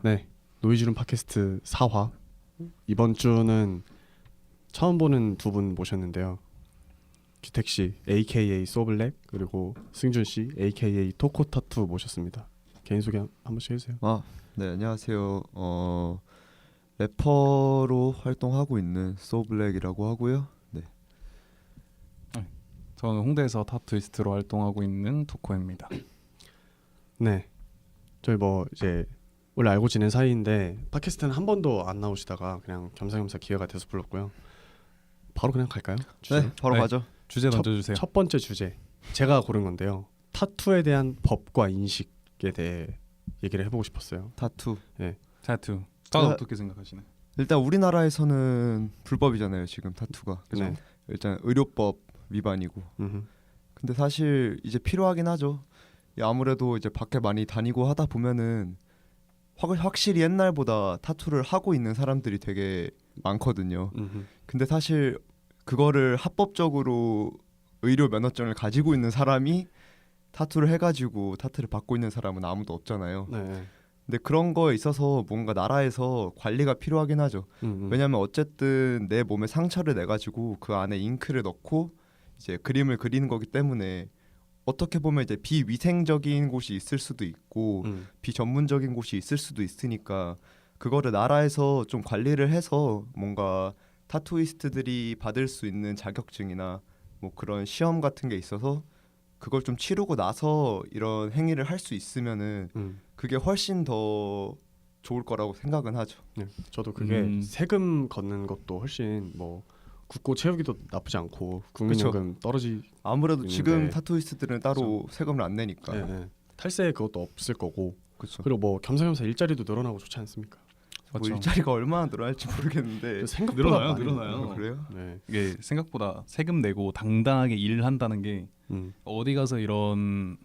네, 노이즈룸 팟캐스트 4화. 이번 주는 처음 보는 두 분 모셨는데요. 기택 씨, AKA 소블랙, 그리고 승준 씨, AKA 토코타투 모셨습니다. 개인 소개 한 번씩 해주세요. 네, 안녕하세요. 래퍼로 활동하고 있는 소블랙이라고 하고요. 네. 저는 홍대에서 타투이스트로 활동하고 있는 토코입니다. 네, 저희 뭐 이제 원래 알고 지낸 사이인데 팟캐스트는 한 번도 안 나오시다가 그냥 겸사겸사 기회가 돼서 불렀고요. 바로 그냥 갈까요? 주제로? 네, 바로 네. 가죠. 주제 던져주세요. 첫 번째 주제 제가 고른 건데요. 타투에 대한 법과 인식에 대해 얘기를 해보고 싶었어요. 타투. 타투. 다들 어떻게 생각하시나요? 일단 우리나라에서는 불법이잖아요, 지금 타투가. 네. 일단 의료법 위반이고. 근데 사실 이제 필요하긴 하죠. 아무래도 이제 밖에 많이 다니고 하다 보면은 확실히 옛날보다 타투를 하고 있는 사람들이 되게 많거든요. 근데 사실 그거를 합법적으로 의료 면허증을 가지고 있는 사람이 타투를 해가지고 타투를 받고 있는 사람은 아무도 없잖아요. 네. 근데 그런 거에 있어서 뭔가 나라에서 관리가 필요하긴 하죠. 왜냐하면 어쨌든 내 몸에 상처를 내가지고 그 안에 잉크를 넣고 이제 그림을 그리는 거기 때문에 어떻게 보면 이제 비위생적인 곳이 있을 수도 있고 비전문적인 곳이 있을 수도 있으니까 그거를 나라에서 좀 관리를 해서 뭔가 타투이스트들이 받을 수 있는 자격증이나 뭐 그런 시험 같은 게 있어서 그걸 좀 치르고 나서 이런 행위를 할 수 있으면은 그게 훨씬 더 좋을 거라고 생각은 하죠. 네, 저도 그게 세금 걷는 것도 훨씬 뭐 국고 채우기도 나쁘지 않고 국민연금 떨어지. 아무래도 있는데. 지금 타투이스트들은 따로 세금을 안 내니까. 네. 탈세 그것도 없을 거고. 그렇죠. 그리고 뭐 겸사겸사 일자리도 늘어나고 좋지 않습니까? 뭐 맞죠. 일자리가 얼마나 늘어날지 모르겠는데 생각보다 많이 늘어나요. 그래요? 네. 이게 생각보다 세금 내고 당당하게 일을 한다는 게 어디 가서 이런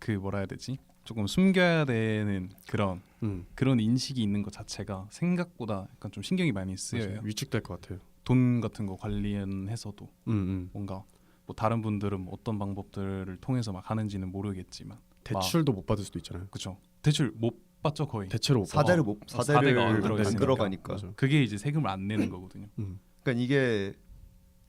그 뭐라 해야 되지? 조금 숨겨야 되는 그런 인식이 있는 것 자체가 생각보다 약간 좀 신경이 많이 쓰여요. 맞아요. 위축될 것 같아요. 돈 같은 거 관리해서도 뭔가 뭐 다른 분들은 뭐 어떤 방법들을 통해서 막 하는지는 모르겠지만 대출도 못 받을 수도 있잖아요. 그렇죠. 대출 못 받죠 거의. 대체로 못 받아. 사대를 사대가 안 안 들어가니까. 들어가니까. 맞아. 그게 이제 세금을 안 내는 거거든요. 그러니까 이게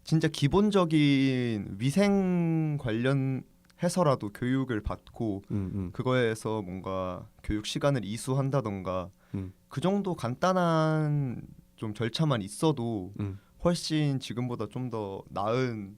진짜 기본적인 위생 관련해서라도 교육을 받고 그거에서 뭔가 교육 시간을 이수한다던가 그 정도 간단한 좀 절차만 있어도 훨씬 지금보다 좀 더 나은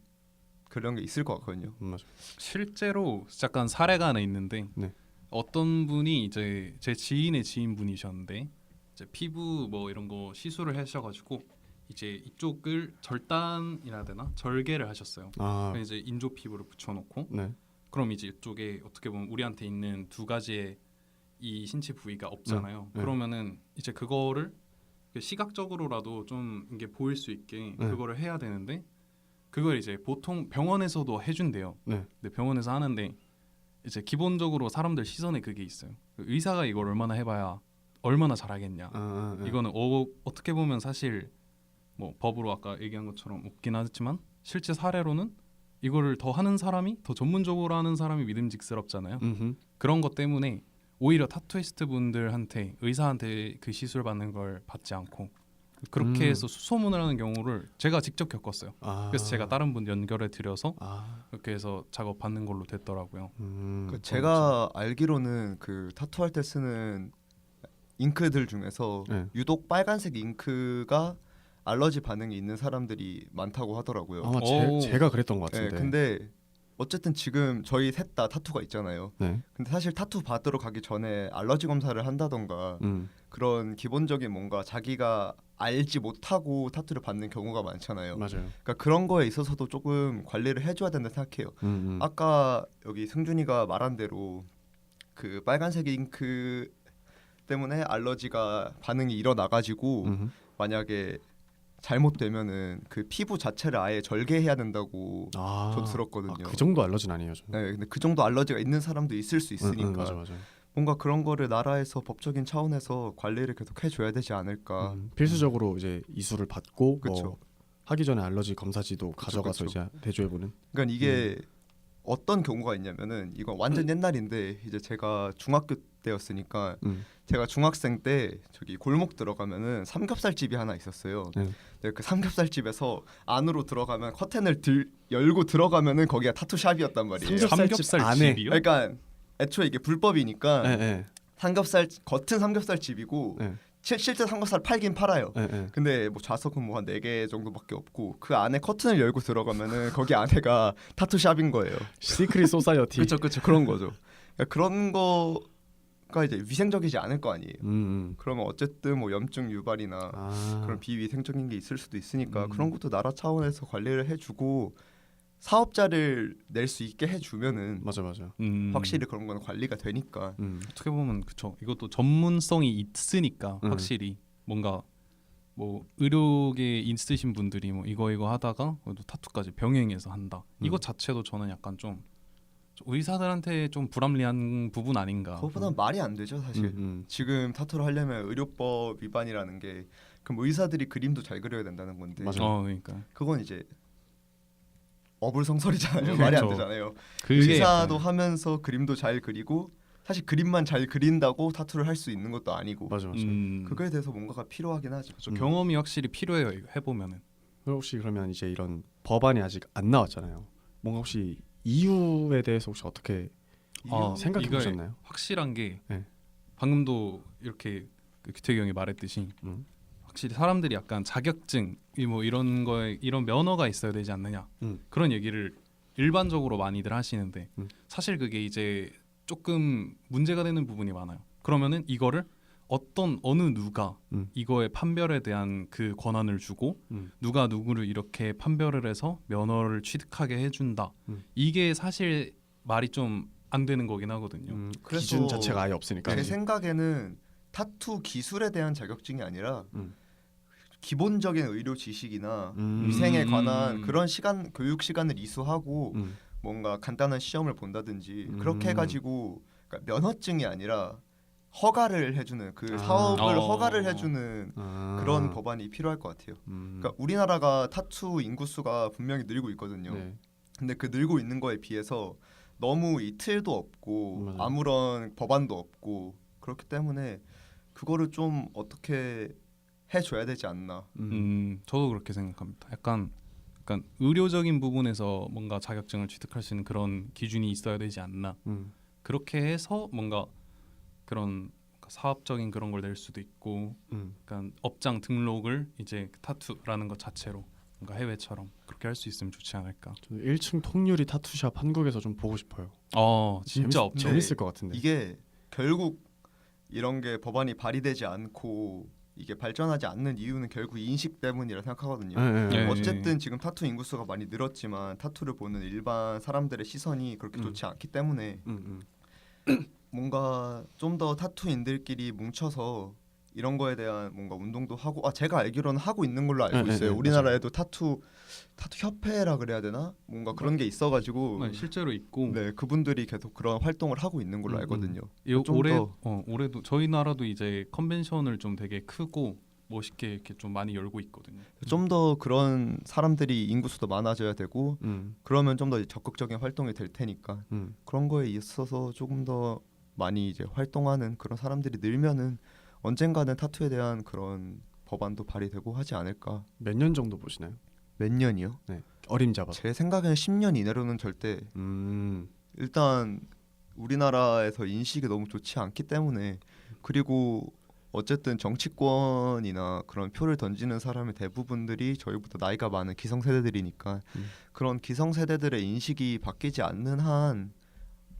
그런 게 있을 것 같거든요. 맞아. 실제로 약간 사례가 하나 있는데 네. 어떤 분이 이제 제 지인의 지인분이셨는데 이제 피부 뭐 이런 거 시술을 하셔가지고 이제 이쪽을 절단이라 해야 되나 절개를 하셨어요. 아, 이제 인조 피부를 붙여놓고 네. 그럼 이제 이쪽에 어떻게 보면 우리한테 있는 두 가지의 이 신체 부위가 없잖아요. 네. 그러면은 이제 그거를 시각적으로라도 좀 이게 보일 수 있게 그거를 해야 되는데 그걸 이제 보통 병원에서도 해준대요. 네. 근데 병원에서 하는데 이제 기본적으로 사람들 시선에 그게 있어요. 의사가 이걸 얼마나 해봐야 얼마나 잘하겠냐. 네. 이거는 어떻게 보면 사실 뭐 법으로 아까 얘기한 것처럼 없긴 하지만 실제 사례로는 이거를 더 하는 사람이 더 전문적으로 하는 사람이 믿음직스럽잖아요. 그런 것 때문에 오히려 타투이스트 분들한테 의사한테 그 시술 받는 걸 받지 않고 그렇게 해서 수소문을 하는 경우를 제가 직접 겪었어요. 그래서 제가 다른 분 연결해 드려서 그렇게 해서 작업 받는 걸로 됐더라고요. 그러니까 제가 알기로는 그 타투할 때 쓰는 잉크들 중에서 유독 빨간색 잉크가 알러지 반응이 있는 사람들이 많다고 하더라고요. 아마 제가 그랬던 것 같은데. 네, 근데 어쨌든 지금 저희 셋 다 타투가 있잖아요. 네. 근데 사실 타투 받으러 가기 전에 알러지 검사를 한다던가 그런 기본적인 뭔가 자기가 알지 못하고 타투를 받는 경우가 많잖아요. 맞아요. 그러니까 그런 거에 있어서도 조금 관리를 해줘야 된다 생각해요. 아까 여기 승준이가 말한 대로 그 빨간색 잉크 때문에 알러지가 반응이 일어나가지고 만약에 잘못되면은 그 피부 자체를 아예 절개해야 된다고 저도 들었거든요. 그 정도 알러지는 아니에요. 저는. 네, 근데 그 정도 알러지가 있는 사람도 있을 수 있으니까 맞아. 뭔가 그런 거를 나라에서 법적인 차원에서 관리를 계속 해줘야 되지 않을까. 필수적으로 이제 이수를 받고 그쵸. 뭐 하기 전에 알러지 검사지도 가져가서 그쵸. 이제 대조해보는. 그러니까 이게 어떤 경우가 있냐면은 이건 완전 옛날인데 이제 제가 중학교 때였으니까 제가 중학생 때 저기 골목 들어가면은 삼겹살 집이 하나 있었어요. 근데 그 삼겹살 집에서 안으로 들어가면 커튼을 열고 들어가면은 거기가 타투샵이었단 말이에요. 삼겹살 안에. 집이요? 그러니까 애초에 이게 불법이니까 네. 삼겹살 겉은 삼겹살 집이고 네. 실제 삼겹살 팔긴 팔아요. 네. 근데 뭐 좌석은 뭐 한 4개 정도밖에 없고 그 안에 커튼을 열고 들어가면은 거기 안에가 타투샵인 거예요. 시크릿 소사이어티. 그렇죠. 그런 거죠. 그러니까 그런 거가 이제 위생적이지 않을 거 아니에요. 그러면 어쨌든 뭐 염증 유발이나 그런 비위생적인 게 있을 수도 있으니까 그런 것도 나라 차원에서 관리를 해주고 사업자를 낼 수 있게 해주면은 맞아. 확실히 그런 건 관리가 되니까. 어떻게 보면 그쵸. 이것도 전문성이 있으니까 확실히 뭔가 뭐 의료계 있으신 분들이 뭐 이거 하다가 타투까지 병행해서 한다. 이것 자체도 저는 약간 좀 의사들한테 좀 불합리한 부분 아닌가. 그것보다는 말이 안 되죠 사실. 지금 타투를 하려면 의료법 위반이라는 게 그럼 의사들이 그림도 잘 그려야 된다는 건데. 맞아요. 그러니까 그건 이제 어불성설이잖아요. 그렇죠. 말이 안 되잖아요. 의사도 하면서 그림도 잘 그리고 사실 그림만 잘 그린다고 타투를 할 수 있는 것도 아니고. 맞아. 그거에 대해서 뭔가가 필요하긴 하죠. 경험이 확실히 필요해요. 이거 해보면은. 혹시 그러면 이제 이런 법안이 아직 안 나왔잖아요. 뭔가 혹시 이유에 대해서 혹시 어떻게 생각해 보셨나요? 확실한 게 네. 방금도 이렇게 규태기 형이 말했듯이 확실히 사람들이 약간 자격증 뭐 이런 거에 이런 면허가 있어야 되지 않느냐 그런 얘기를 일반적으로 많이들 하시는데 사실 그게 이제 조금 문제가 되는 부분이 많아요. 그러면은 이거를 어느 누가 이거의 판별에 대한 그 권한을 주고 누가 누구를 이렇게 판별을 해서 면허를 취득하게 해준다. 이게 사실 말이 좀 안 되는 거긴 하거든요. 기준 자체가 아예 없으니까. 제 생각에는 타투 기술에 대한 자격증이 아니라 기본적인 의료 지식이나 위생에 관한 그런 교육 시간을 이수하고 뭔가 간단한 시험을 본다든지 그렇게 해가지고 그러니까 면허증이 아니라 허가를 해주는 그 사업을 허가를 해주는 그런 법안이 필요할 것 같아요. 그러니까 우리나라가 타투 인구수가 분명히 늘고 있거든요. 네. 근데 그 늘고 있는 거에 비해서 너무 이 틀도 없고 아무런 법안도 없고 그렇기 때문에 그거를 좀 어떻게 해줘야 되지 않나. 저도 그렇게 생각합니다. 약간 의료적인 부분에서 뭔가 자격증을 취득할 수 있는 그런 기준이 있어야 되지 않나. 그렇게 해서 뭔가 그런 사업적인 그런 걸 낼 수도 있고, 약간 업장 등록을 이제 타투라는 것 자체로 뭔가 해외처럼 그렇게 할 수 있으면 좋지 않을까. 저는 1층 통유리 타투샵 한국에서 좀 보고 싶어요. 진짜 없죠. 재밌을 것 같은데. 이게 결국 이런 게 법안이 발의되지 않고 이게 발전하지 않는 이유는 결국 인식 때문이라 생각하거든요. 네. 어쨌든 지금 타투 인구수가 많이 늘었지만 타투를 보는 일반 사람들의 시선이 그렇게 좋지 않기 때문에 뭔가 좀 더 타투인들끼리 뭉쳐서 이런 거에 대한 뭔가 운동도 하고 제가 알기로는 하고 있는 걸로 알고 있어요. 우리나라에도 타투 협회라 그래야 되나? 뭔가 그런 게 있어가지고 실제로 있고 네 그분들이 계속 그런 활동을 하고 있는 걸로 알거든요. 올해도 저희 나라도 이제 컨벤션을 좀 되게 크고 멋있게 이렇게 좀 많이 열고 있거든요. 좀 더 그런 사람들이 인구수도 많아져야 되고 그러면 좀 더 적극적인 활동이 될 테니까 그런 거에 있어서 조금 더 많이 이제 활동하는 그런 사람들이 늘면은 언젠가는 타투에 대한 그런 법안도 발의되고 하지 않을까. 몇 년 정도 보시나요? 몇 년이요? 네. 어림잡아. 제 생각에는 10년 이내로는 절대. 일단 우리나라에서 인식이 너무 좋지 않기 때문에 그리고 어쨌든 정치권이나 그런 표를 던지는 사람의 대부분들이 저희보다 나이가 많은 기성세대들이니까 그런 기성세대들의 인식이 바뀌지 않는 한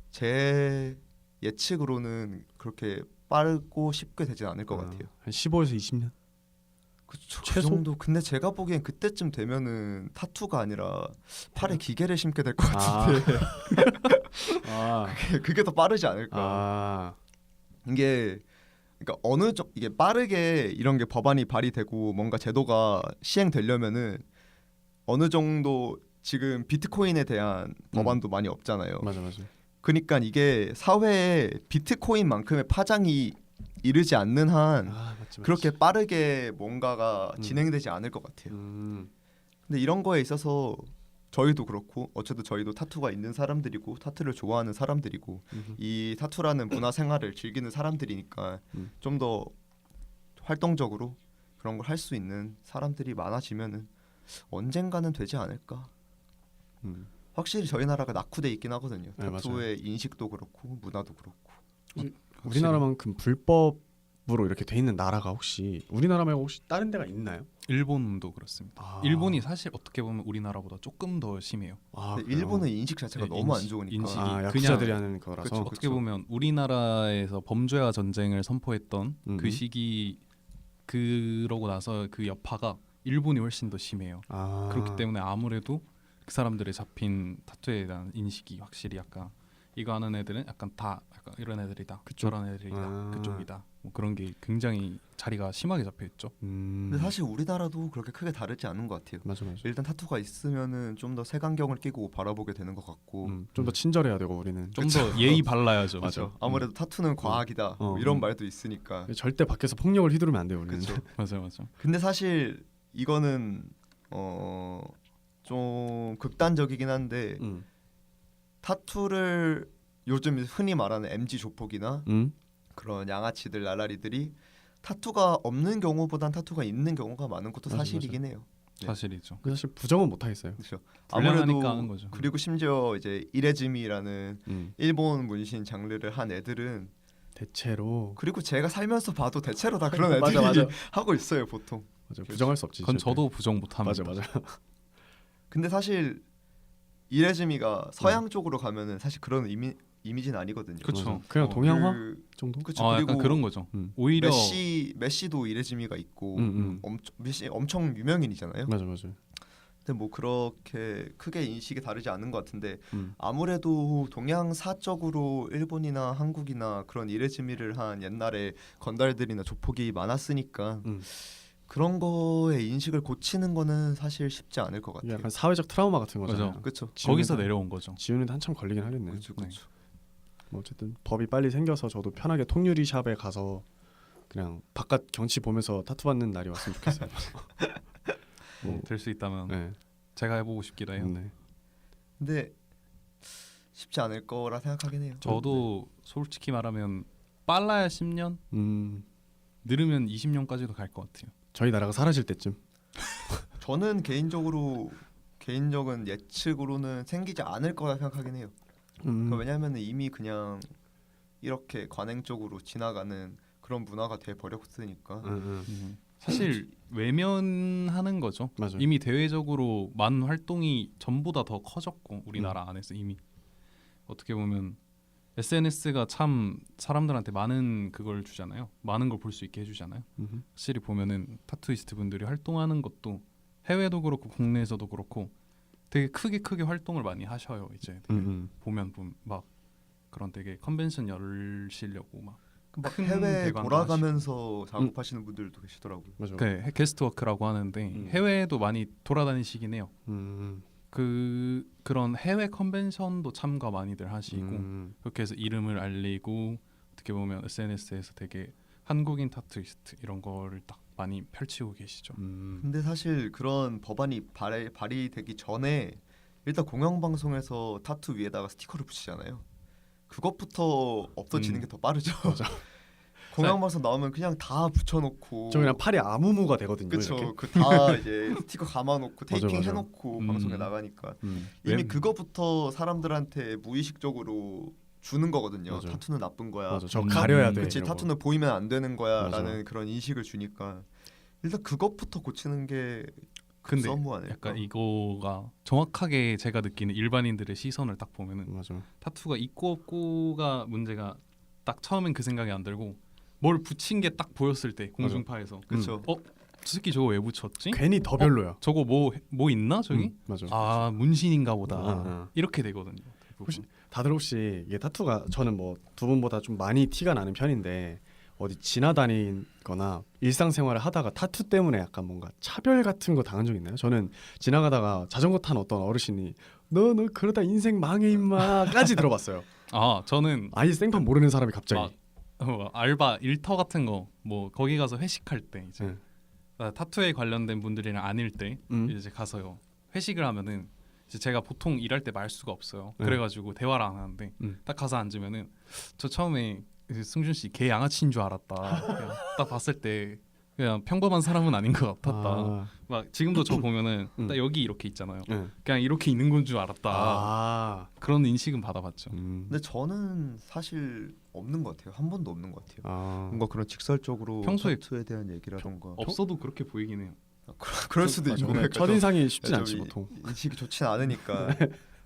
제 예측으로는 그렇게 빠르고 쉽게 되진 않을 것 같아요. 한 15에서 20년? 그쵸, 최소? 그 정도. 근데 제가 보기엔 그때쯤 되면은 타투가 아니라 팔에 기계를 심게 될 것 같은데 그게 더 빠르지 않을까. 이게 그러니까 이게 빠르게 이런 게 법안이 발의되고 뭔가 제도가 시행되려면은 어느 정도 지금 비트코인에 대한 법안도 많이 없잖아요. 맞아. 그러니까 이게 사회에 비트코인만큼의 파장이 이르지 않는 한 맞지. 그렇게 빠르게 뭔가가 진행되지 않을 것 같아요. 근데 이런 거에 있어서 저희도 그렇고 어쨌든 저희도 타투가 있는 사람들이고 타투를 좋아하는 사람들이고 이 타투라는 문화 생활을 즐기는 사람들이니까 좀 더 활동적으로 그런 걸 할 수 있는 사람들이 많아지면은 언젠가는 되지 않을까. 확실히 저희 나라가 낙후돼 있긴 하거든요. 네, 타투의 인식도 그렇고 문화도 그렇고. 우리나라만큼 불법으로 이렇게 돼 있는 나라가 혹시 우리나라 말고 혹시 다른 데가 있나요? 일본도 그렇습니다. 아. 일본이 사실 어떻게 보면 우리나라보다 조금 더 심해요. 아, 근데 그래요? 일본은 인식 자체가 네, 너무 안 인식- 좋으니까. 인식이 야쿠자들이 그냥- 하는 거라서. 그쵸. 어떻게 보면 우리나라에서 범죄와 전쟁을 선포했던 음. 그 시기 그러고 나서 그 여파가 일본이 훨씬 더 심해요. 아. 그렇기 때문에 아무래도 그 사람들의 잡힌 타투에 대한 인식이 확실히 약간 이거 하는 애들은 약간 다 약간 이런 애들이다, 그쪽? 저런 애들이다, 아. 그쪽이다. 뭐 그런 게 굉장히 자리가 심하게 잡혀 있죠. 근데 사실 우리나라도 그렇게 크게 다르지 않은 것 같아요. 맞아. 일단 타투가 있으면은 좀 더 색안경을 끼고 바라보게 되는 것 같고. 좀 더 친절해야 되고 우리는. 좀 더 예의 발라야죠. 맞아. 그죠? 아무래도 타투는 과학이다 뭐 이런 말도 있으니까. 절대 밖에서 폭력을 휘두르면 안 돼요 우리는. 그렇죠. 맞아. 근데 사실 이거는 좀 극단적이긴 한데 타투를 요즘 흔히 말하는 MG 조폭이나 그런 양아치들 나라리들이 타투가 없는 경우보단 타투가 있는 경우가 많은 것도 맞아, 사실이긴 해요. 네. 사실이죠. 그 사실 부정은 못 하겠어요. 그렇죠. 불량하니까 하는 거죠. 그리고 심지어 이제 이레즈미라는 음. 일본 문신 장르를 한 애들은 대체로 그리고 제가 살면서 봐도 대체로 다 그런 애들이 맞아. 하고 있어요 보통. 맞아. 부정할 수 없지. 그건 절대. 저도 부정 못합니다. 맞아. 근데 사실 이레즈미가 서양 쪽으로 가면은 사실 그런 이미지는 아니거든요. 그쵸. 맞아. 그냥 동양화 정도? 그쵸. 약간 그리고 그런 거죠. 음. 오히려 메시도 이레즈미가 있고 음. 메시 엄청 유명인이잖아요. 맞아. 근데 뭐 그렇게 크게 인식이 다르지 않은 것 같은데 음. 아무래도 동양사적으로 일본이나 한국이나 그런 이레즈미를 한 옛날에 건달들이나 조폭이 많았으니까 그런 거에 인식을 고치는 거는 사실 쉽지 않을 것 이게 같아요. 약간 사회적 트라우마 같은 거잖아요. 맞아. 그렇죠. 거기서 내려온 거죠. 지우는데 한참 걸리긴 하겠네. 그렇죠. 뭐 어쨌든 법이 빨리 생겨서 저도 편하게 통유리 샵에 가서 그냥 바깥 경치 보면서 타투 받는 날이 왔으면 좋겠어요. 될 수 있다면 네. 제가 해보고 싶기도 해요. 네. 근데 쉽지 않을 거라 생각하긴 해요. 저도 솔직히 말하면 빨라야 10년, 느르면 20년까지도 갈 것 같아요. 저희 나라가 사라질 때쯤. 저는 개인적인 예측으로는 생기지 않을 거라 생각하긴 해요. 그러니까 왜냐하면 이미 그냥 이렇게 관행적으로 지나가는 그런 문화가 돼 버렸으니까. 사실 외면하는 거죠. 맞아요. 이미 대외적으로 많은 활동이 전보다 더 커졌고 우리나라 안에서 이미 어떻게 보면 SNS가 참 사람들한테 많은 그걸 주잖아요. 많은 걸 볼 수 있게 해주잖아요. 확실히 보면은 타투이스트 분들이 활동하는 것도 해외도 그렇고 국내에서도 그렇고 되게 크게 활동을 많이 하셔요. 이제 되게 보면 막 그런 되게 컨벤션 열시려고 막 큰 해외 대관도 돌아가면서 작업하시는 분들도 계시더라고요. 맞아. 그 게스트 워크라고 하는데 해외에도 많이 돌아다니시긴 해요. 그런 해외 컨벤션도 참가 많이들 하시고 그렇게 해서 이름을 알리고 어떻게 보면 SNS에서 되게 한국인 타투이스트 이런 거를 딱 많이 펼치고 계시죠. 근데 사실 그런 법안이 발의되기 전에 일단 공영방송에서 타투 위에다가 스티커를 붙이잖아요. 그것부터 없어지는 게 더 빠르죠. 맞아. 공영방송 나오면 그냥 다 붙여놓고 저 그냥 팔이 아무무가 되거든요. 그렇죠. 그 다 이제 스티커 감아놓고 테이핑 맞아. 해놓고 방송에 나가니까 이미 웬- 그거부터 사람들한테 무의식적으로 주는 거거든요. 맞아. 타투는 나쁜 거야. 맞아. 저 가려야 돼. 그치, 이러고. 타투는 보이면 안 되는 거야라는 맞아. 그런 인식을 주니까 일단 그것부터 고치는 게 근데 썸무 아닐까? 약간 이거가 정확하게 제가 느끼는 일반인들의 시선을 딱 보면은 맞아. 타투가 있고 없고가 문제가 딱 처음엔 그 생각이 안 들고 뭘 붙인 게 딱 보였을 때 공중파에서 그렇죠. 저 새끼 저거 왜 붙였지? 괜히 더 별로야. 저거 뭐 있나 저기? 맞아. 아 문신인가 보다. 아. 이렇게 되거든요. 혹시 다들 혹시 이게 타투가 저는 뭐 두 분보다 좀 많이 티가 나는 편인데 어디 지나다니거나 일상생활을 하다가 타투 때문에 약간 뭔가 차별 같은 거 당한 적 있나요? 저는 지나가다가 자전거 탄 어떤 어르신이 너 그러다 인생 망해 임마까지 들어봤어요. 아 저는 아예 생판 모르는 사람이 갑자기. 막 알바 일터 같은 거 뭐 거기 가서 회식할 때 이제 네. 타투에 관련된 분들이랑 아닐 때 음. 이제 가서요 회식을 하면은 이제 제가 보통 일할 때 말수가 없어요. 네. 그래가지고 대화를 안 하는데 딱 가서 앉으면은 저 처음에 승준 씨 개 양아치인 줄 알았다. 그냥 딱 봤을 때 그냥 평범한 사람은 아닌 것 같았다. 아, 막 지금도 저 보면은 딱 여기 이렇게 있잖아요. 네. 그냥 이렇게 있는 건 줄 알았다. 아, 그런 인식은 받아봤죠. 근데 저는 사실 없는 것 같아요. 한 번도 없는 것 같아요. 아, 뭔가 그런 직설적으로 평소에 타투에 대한 얘기라던가 없어도 그렇게 보이긴 해요. 그럴 수도 있고 네, 첫인상이 쉽진 좀 않지 보통. 인식이 좋진 않으니까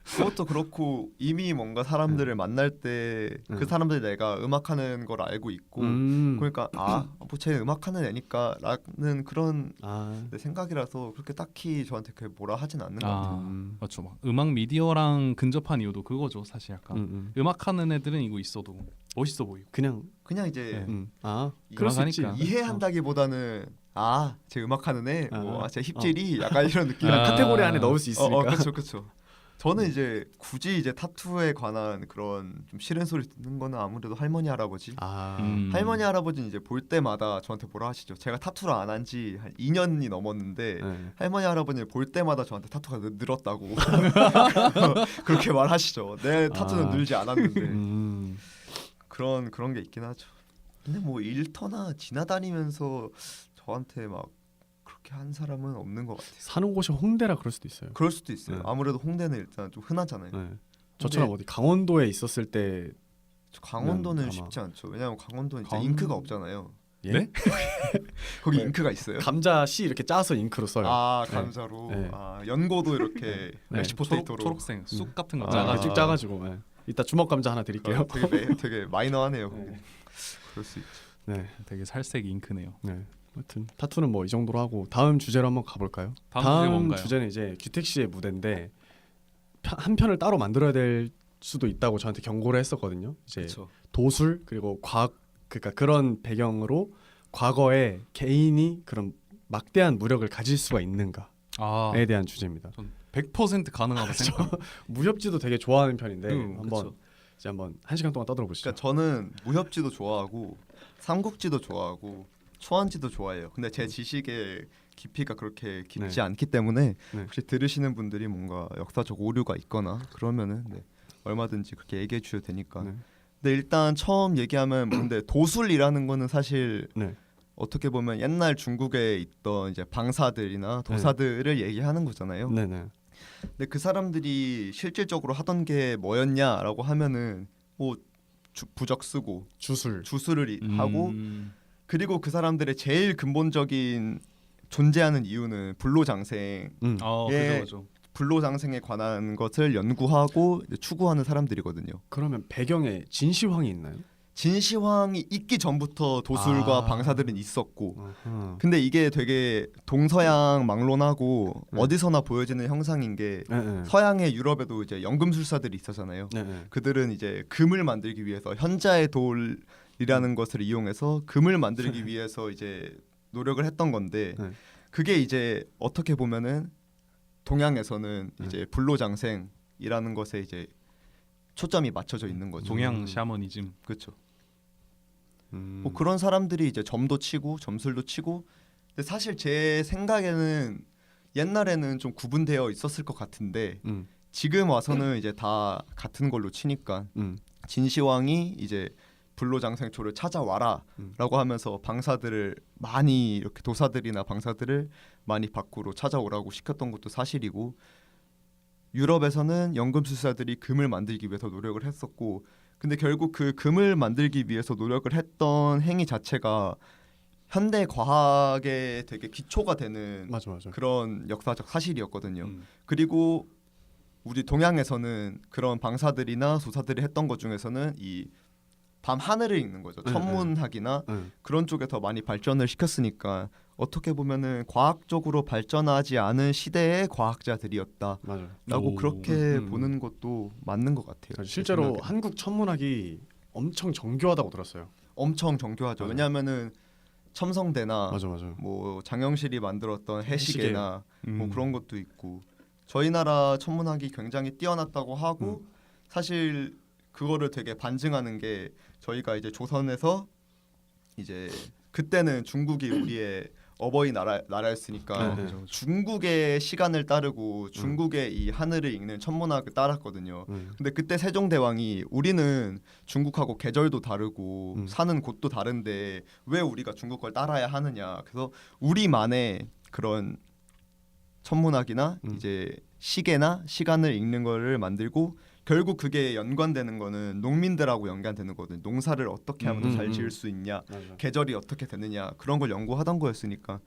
그것도 그렇고 이미 뭔가 사람들을 만날 때 그 사람들이 내가 음악하는 걸 알고 있고 그러니까 뭐 쟤는 음악하는 애니까라는 그런 아, 내 생각이라서 그렇게 딱히 저한테 그 뭐라 하진 않는 것 같아요. 맞죠. 막 음악 미디어랑 근접한 이유도 그거죠. 사실 약간 음악하는 애들은 이거 있어도 멋있어 보이고. 그냥 이제 아, 이- 그럴 수 있지. 음악하니까. 이해한다기보다는 제 음악하는 애, 제 어. 힙질이 약간 이런 느낌. 아. 카테고리 안에 넣을 수 있으니까. 그렇죠. 저는 이제 굳이 이제 타투에 관한 그런 좀 싫은 소리 듣는 거는 아무래도 할머니 할아버지. 아, 할머니 할아버지는 이제 볼 때마다 저한테 뭐라 하시죠. 제가 타투를 안 한 지 한 2년이 넘었는데 네. 할머니 할아버지는 볼 때마다 저한테 타투가 늘었다고 그렇게 말하시죠. 내 타투는 늘지 않았는데 그런 게 있긴 하죠. 근데 뭐 일터나 지나다니면서 저한테 막 그렇게 한 사람은 없는 것 같아요. 사는 곳이 홍대라 그럴 수도 있어요. 그럴 수도 있어요. 네. 아무래도 홍대는 일단 좀 흔하잖아요. 네. 저처럼 어디 강원도에 있었을 때 강원도는 아마. 쉽지 않죠. 왜냐하면 강원도는 진짜 강원- 잉크가 없잖아요. 예? 네? 거기 네. 잉크가 있어요. 감자 씨 이렇게 짜서 잉크로 써요. 감자로. 네. 연고도 이렇게 네. 메시 포테이토로. 초록색 쑥 같은 거 아, 짜가지고. 쭉 짜가지고. 네. 이따 주먹 감자 하나 드릴게요. 되게 마이너하네요. 네. 그럴 수 있죠. 네, 되게 살색 잉크네요. 네. 아무튼 타투는 뭐 이 정도로 하고 다음 주제로 한번 가볼까요? 다음 주제 뭔가요? 주제는 이제 규택 씨의 무대인데 한 편을 따로 만들어야 될 수도 있다고 저한테 경고를 했었거든요. 이제 그렇죠. 도술 그리고 그러니까 그런 배경으로 과거에 개인이 그런 막대한 무력을 가질 수가 있는가에 아, 대한 주제입니다. 전 100% 가능하다 생각. 무협지도 되게 좋아하는 편인데 한번 그쵸. 이제 한번 1시간 동안 떠들어 보시죠. 그러니까 저는 무협지도 좋아하고 삼국지도 좋아하고 초안지도 좋아해요. 근데 제 지식의 깊이가 그렇게 깊지 네. 않기 때문에 네. 혹시 들으시는 분들이 뭔가 역사적 오류가 있거나 그러면은 얼마든지 그렇게 얘기해 주셔도 되니까. 네. 근데 일단 처음 얘기하면 근데 도술이라는 거는 사실 네. 어떻게 보면 옛날 중국에 있던 이제 방사들이나 도사들을 얘기하는 거잖아요. 네네. 근데 그 사람들이 실질적으로 하던 게 뭐였냐라고 하면은 뭐 부적 쓰고 주술. 주술을 하고 그리고 그 사람들의 제일 근본적인 존재하는 이유는 불로장생, 예. 그죠. 불로장생에 관한 것을 연구하고 이제 추구하는 사람들이거든요. 그러면 배경에 진시황이 있나요? 진시황이 있기 전부터 도술과 방사들은 있었고 어허. 근데 이게 되게 동서양 막론하고 어디서나 보여지는 형상인 게 네. 서양의 유럽에도 이제 연금술사들이 있었잖아요. 네. 그들은 이제 금을 만들기 위해서 현자의 돌이라는 것을 이용해서 금을 만들기 위해서 이제 노력을 했던 건데 네. 그게 이제 어떻게 보면은 동양에서는 이제 불로장생이라는 것에 이제 초점이 맞춰져 있는 거죠. 동양 샤머니즘. 그렇죠. 뭐 그런 사람들이 이제 점도 치고 점술도 치고 근데 사실 제 생각에는 옛날에는 좀 구분되어 있었을 것 같은데 지금 와서는 이제 다 같은 걸로 치니까 진시황이 이제 불로장생초를 찾아와라라고 하면서 방사들을 많이 이렇게 도사들이나 방사들을 많이 밖으로 찾아오라고 시켰던 것도 사실이고 유럽에서는 연금술사들이 금을 만들기 위해서 노력을 했었고 근데 결국 그 금을 만들기 위해서 노력을 했던 행위 자체가 현대 과학에 되게 기초가 되는 맞아. 그런 역사적 사실이었거든요. 그리고 우리 동양에서는 그런 방사들이나 소사들이 했던 것 중에서는 이 밤 하늘을 읽는 거죠. 천문학이나 그런 쪽에 더 많이 발전을 시켰으니까 어떻게 보면은 과학적으로 발전하지 않은 시대의 과학자들이었다라고 맞아요. 그렇게 보는 것도 맞는 것 같아요. 실제로 생각에는. 한국 천문학이 엄청 정교하다고 들었어요. 엄청 정교하죠. 맞아요. 왜냐하면은 첨성대나 맞아. 뭐 장영실이 만들었던 해시계나 뭐 음. 그런 것도 있고 저희 나라 천문학이 굉장히 뛰어났다고 하고 사실 그거를 되게 반증하는 게 저희가 이제 조선에서 이제 그때는 중국이 우리의 어버이 나라였으니까 네. 그죠. 중국의 시간을 따르고 중국의 이 하늘을 읽는 천문학을 따랐거든요. 근데 그때 세종대왕이 우리는 중국하고 계절도 다르고 사는 곳도 다른데 왜 우리가 중국 걸 따라야 하느냐. 그래서 우리만의 그런 천문학이나 이제 시계나 시간을 읽는 거를 만들고 결국 그게 연관되는 거는 농민들하고 연관되는 거거든요. 농사를 어떻게 하면 더 잘 지을 수 있냐, 맞아. 계절이 어떻게 되느냐 그런 걸 연구하던 거였으니까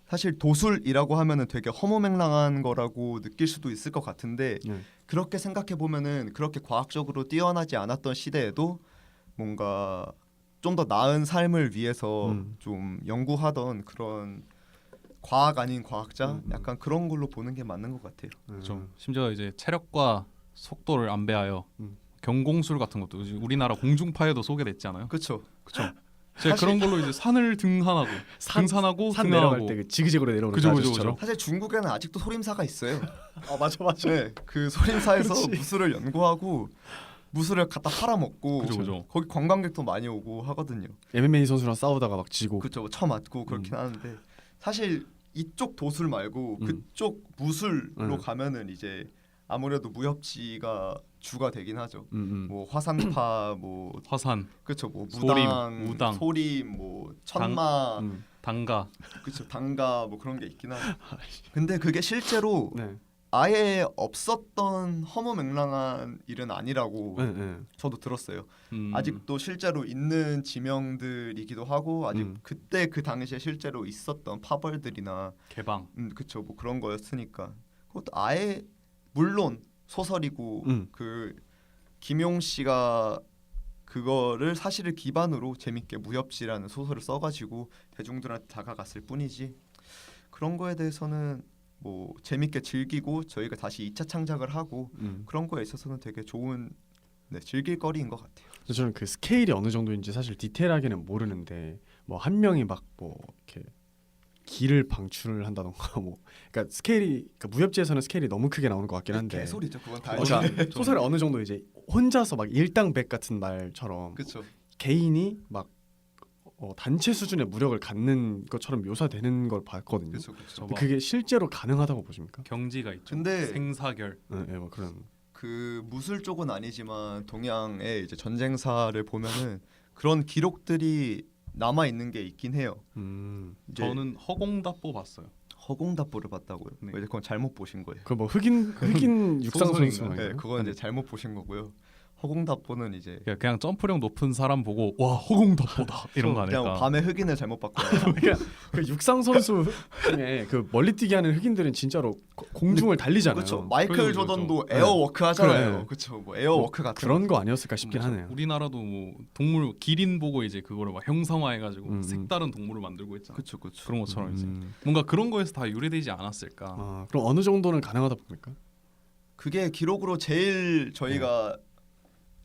사실 도술이라고 하면은 되게 허무맹랑한 거라고 느낄 수도 있을 것 같은데 그렇게 생각해 보면은 그렇게 과학적으로 뛰어나지 않았던 시대에도 뭔가 좀 더 나은 삶을 위해서 좀 연구하던 그런 과학 아닌 과학자 약간 그런 걸로 보는 게 맞는 것 같아요. 좀 심지어 이제 체력과 속도를 안배하여 경공술 같은 것도 우리나라 공중파에도 소개됐잖아요. 그렇죠. 그렇죠. 제가 그런 걸로 이제 산을 등산하고 등산하고 산 등하고 내려갈 때 그 지그재그로 내려오는 그죠, 그 그죠, 아저씨처럼. 사실 중국에는 아직도 소림사가 있어요. 맞아. 네, 그 소림사에서 무술을 연구하고 무술을 갖다 팔아먹고 그죠. 거기 관광객도 많이 오고 하거든요. MMA 선수랑 싸우다가 막 지고. 그렇죠. 쳐맞고 그렇긴 하는데 사실 이쪽 도술 말고 그쪽 무술로 가면은 이제 아무래도 무협지가 주가 되긴 하죠. 뭐 화산파, 뭐 화산, 그렇죠. 뭐 소림, 무당, 우당, 소림, 뭐 천마, 단가. 그렇죠. 단가 뭐 그런 게 있긴 하죠. 근데 그게 실제로 네. 아예 없었던 허무맹랑한 일은 아니라고 네. 저도 들었어요. 아직도 실제로 있는 지명들이기도 하고 아직 그때 그 당시에 실제로 있었던 파벌들이나 개방. 그쵸 뭐 그런 거였으니까 그것도 아예 물론 소설이고 그 김용 씨가 그거를 사실을 기반으로 재밌게 무협지라는 소설을 써가지고 대중들한테 다가갔을 뿐이지 그런 거에 대해서는 뭐 재밌게 즐기고 저희가 다시 2차 창작을 하고 그런 거에 있어서는 되게 좋은 즐길 거리인 것 같아요. 저는 그 스케일이 어느 정도인지 사실 디테일하게는 모르는데 뭐 한 명이 막 뭐 이렇게 길을 방출을 한다던가 뭐 그러니까 스케일이 그러니까 무협지에서는 스케일이 너무 크게 나오는 것 같긴 한데 개소리죠. 그건 다 그러니까 소설에 어느 정도 이제 혼자서 막 일당백 같은 말처럼 그렇죠. 개인이 막 단체 수준의 무력을 갖는 것처럼 묘사되는 걸 봤거든요. 그렇죠. 근데 그게 실제로 가능하다고 보십니까? 경지가 있죠. 근데 생사결. 네, 뭐 그런 그 무술 쪽은 아니지만 동양의 이제 전쟁사를 보면은 그런 기록들이 남아 있는 게 있긴 해요. 이제 저는 허공답보 봤어요. 허공답보를 봤다고요. 네. 이제 그건 잘못 보신 거예요. 그 뭐 흑인 육상 소설인가요? 선수 네, 그건 이제 잘못 보신 거고요. 허공답보는 이제 그냥 점프력 높은 사람 보고 와 허공답보다 이런 거 아닐까. 그냥 밤에 흑인을 잘못 봤거나 그 육상 선수 중에 그 멀리뛰기 하는 흑인들은 진짜로 공중을 달리잖아요. 그렇죠. 마이클 그렇죠, 조던도 그렇죠. 에어워크 하잖아요. 그래. 그렇죠. 뭐 에어워크 같은 그런 거 아니었을까 싶긴 하네요. 우리나라도 뭐 동물 기린 보고 이제 그거를 막 형상화해가지고 색다른 동물을 만들고 했잖아. 그렇죠. 그렇죠. 그런 것처럼 이제 뭔가 그런 거에서 다 유래되지 않았을까. 아, 그럼 어느 정도는 가능하다 봅니까? 그게 기록으로 제일 저희가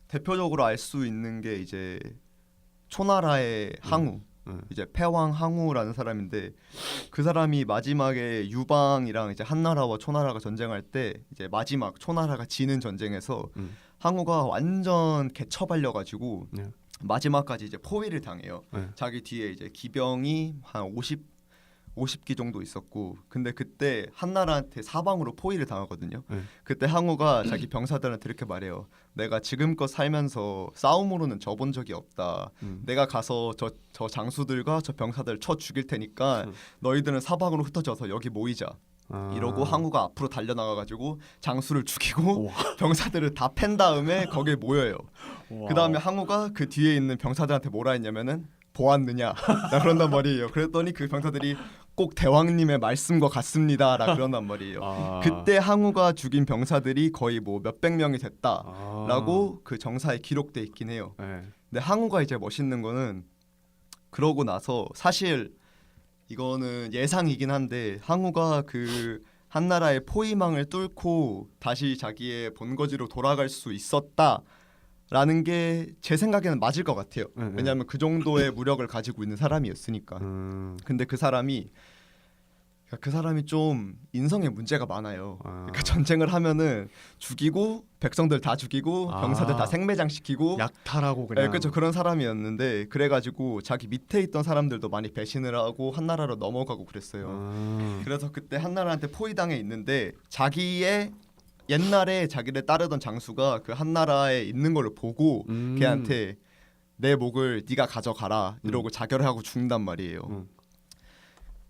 대표적으로 알 수 있는 게 이제 초나라의 항우 이제 패왕 항우라는 사람인데 그 사람이 마지막에 유방이랑 이제 한나라와 초나라가 전쟁할 때 이제 마지막 초나라가 지는 전쟁에서 항우가 완전 개처발려가지고 마지막까지 이제 포위를 당해요. 자기 뒤에 이제 기병이 한 50기 정도 있었고 근데 그때 한나라한테 사방으로 포위를 당하거든요. 그때 항우가 자기 병사들한테 이렇게 말해요. 내가 지금껏 살면서 싸움으로는 져본 적이 없다. 내가 가서 저 장수들과 저 병사들을 쳐 죽일 테니까 너희들은 사방으로 흩어져서 여기 모이자. 이러고 항우가 앞으로 달려나가가지고 장수를 죽이고 병사들을 다 팬 다음에 거기에 모여요. 그 다음에 항우가 그 뒤에 있는 병사들한테 뭐라 했냐면은 보았느냐 나 그런단 말이에요. 그랬더니 그 병사들이 꼭 대왕님의 말씀과 같습니다라 그런단 말이에요. 그때 항우가 죽인 병사들이 거의 뭐 몇백 명이 됐다라고 그 정사에 기록돼 있긴 해요. 근데 항우가 이제 멋있는 거는 그러고 나서 사실 이거는 예상이긴 한데 항우가 그 한나라의 포위망을 뚫고 다시 자기의 본거지로 돌아갈 수 있었다. 라는 게 제 생각에는 맞을 것 같아요. 왜냐하면 그 정도의 무력을 가지고 있는 사람이었으니까. 근데 그 사람이 그러니까 그 사람이 좀 인성에 문제가 많아요. 아. 그러니까 전쟁을 하면은 죽이고 백성들 다 죽이고 아. 병사들 다 생매장시키고 약탈하고 그냥. 네, 그렇죠. 그런 사람이었는데 그래가지고 자기 밑에 있던 사람들도 많이 배신을 하고 한나라로 넘어가고 그랬어요. 그래서 그때 한나라한테 포위당해 있는데 자기의 옛날에 자기를 따르던 장수가 그 한나라에 있는 걸 보고 걔한테 내 목을 네가 가져가라 이러고 자결하고 죽는단 말이에요.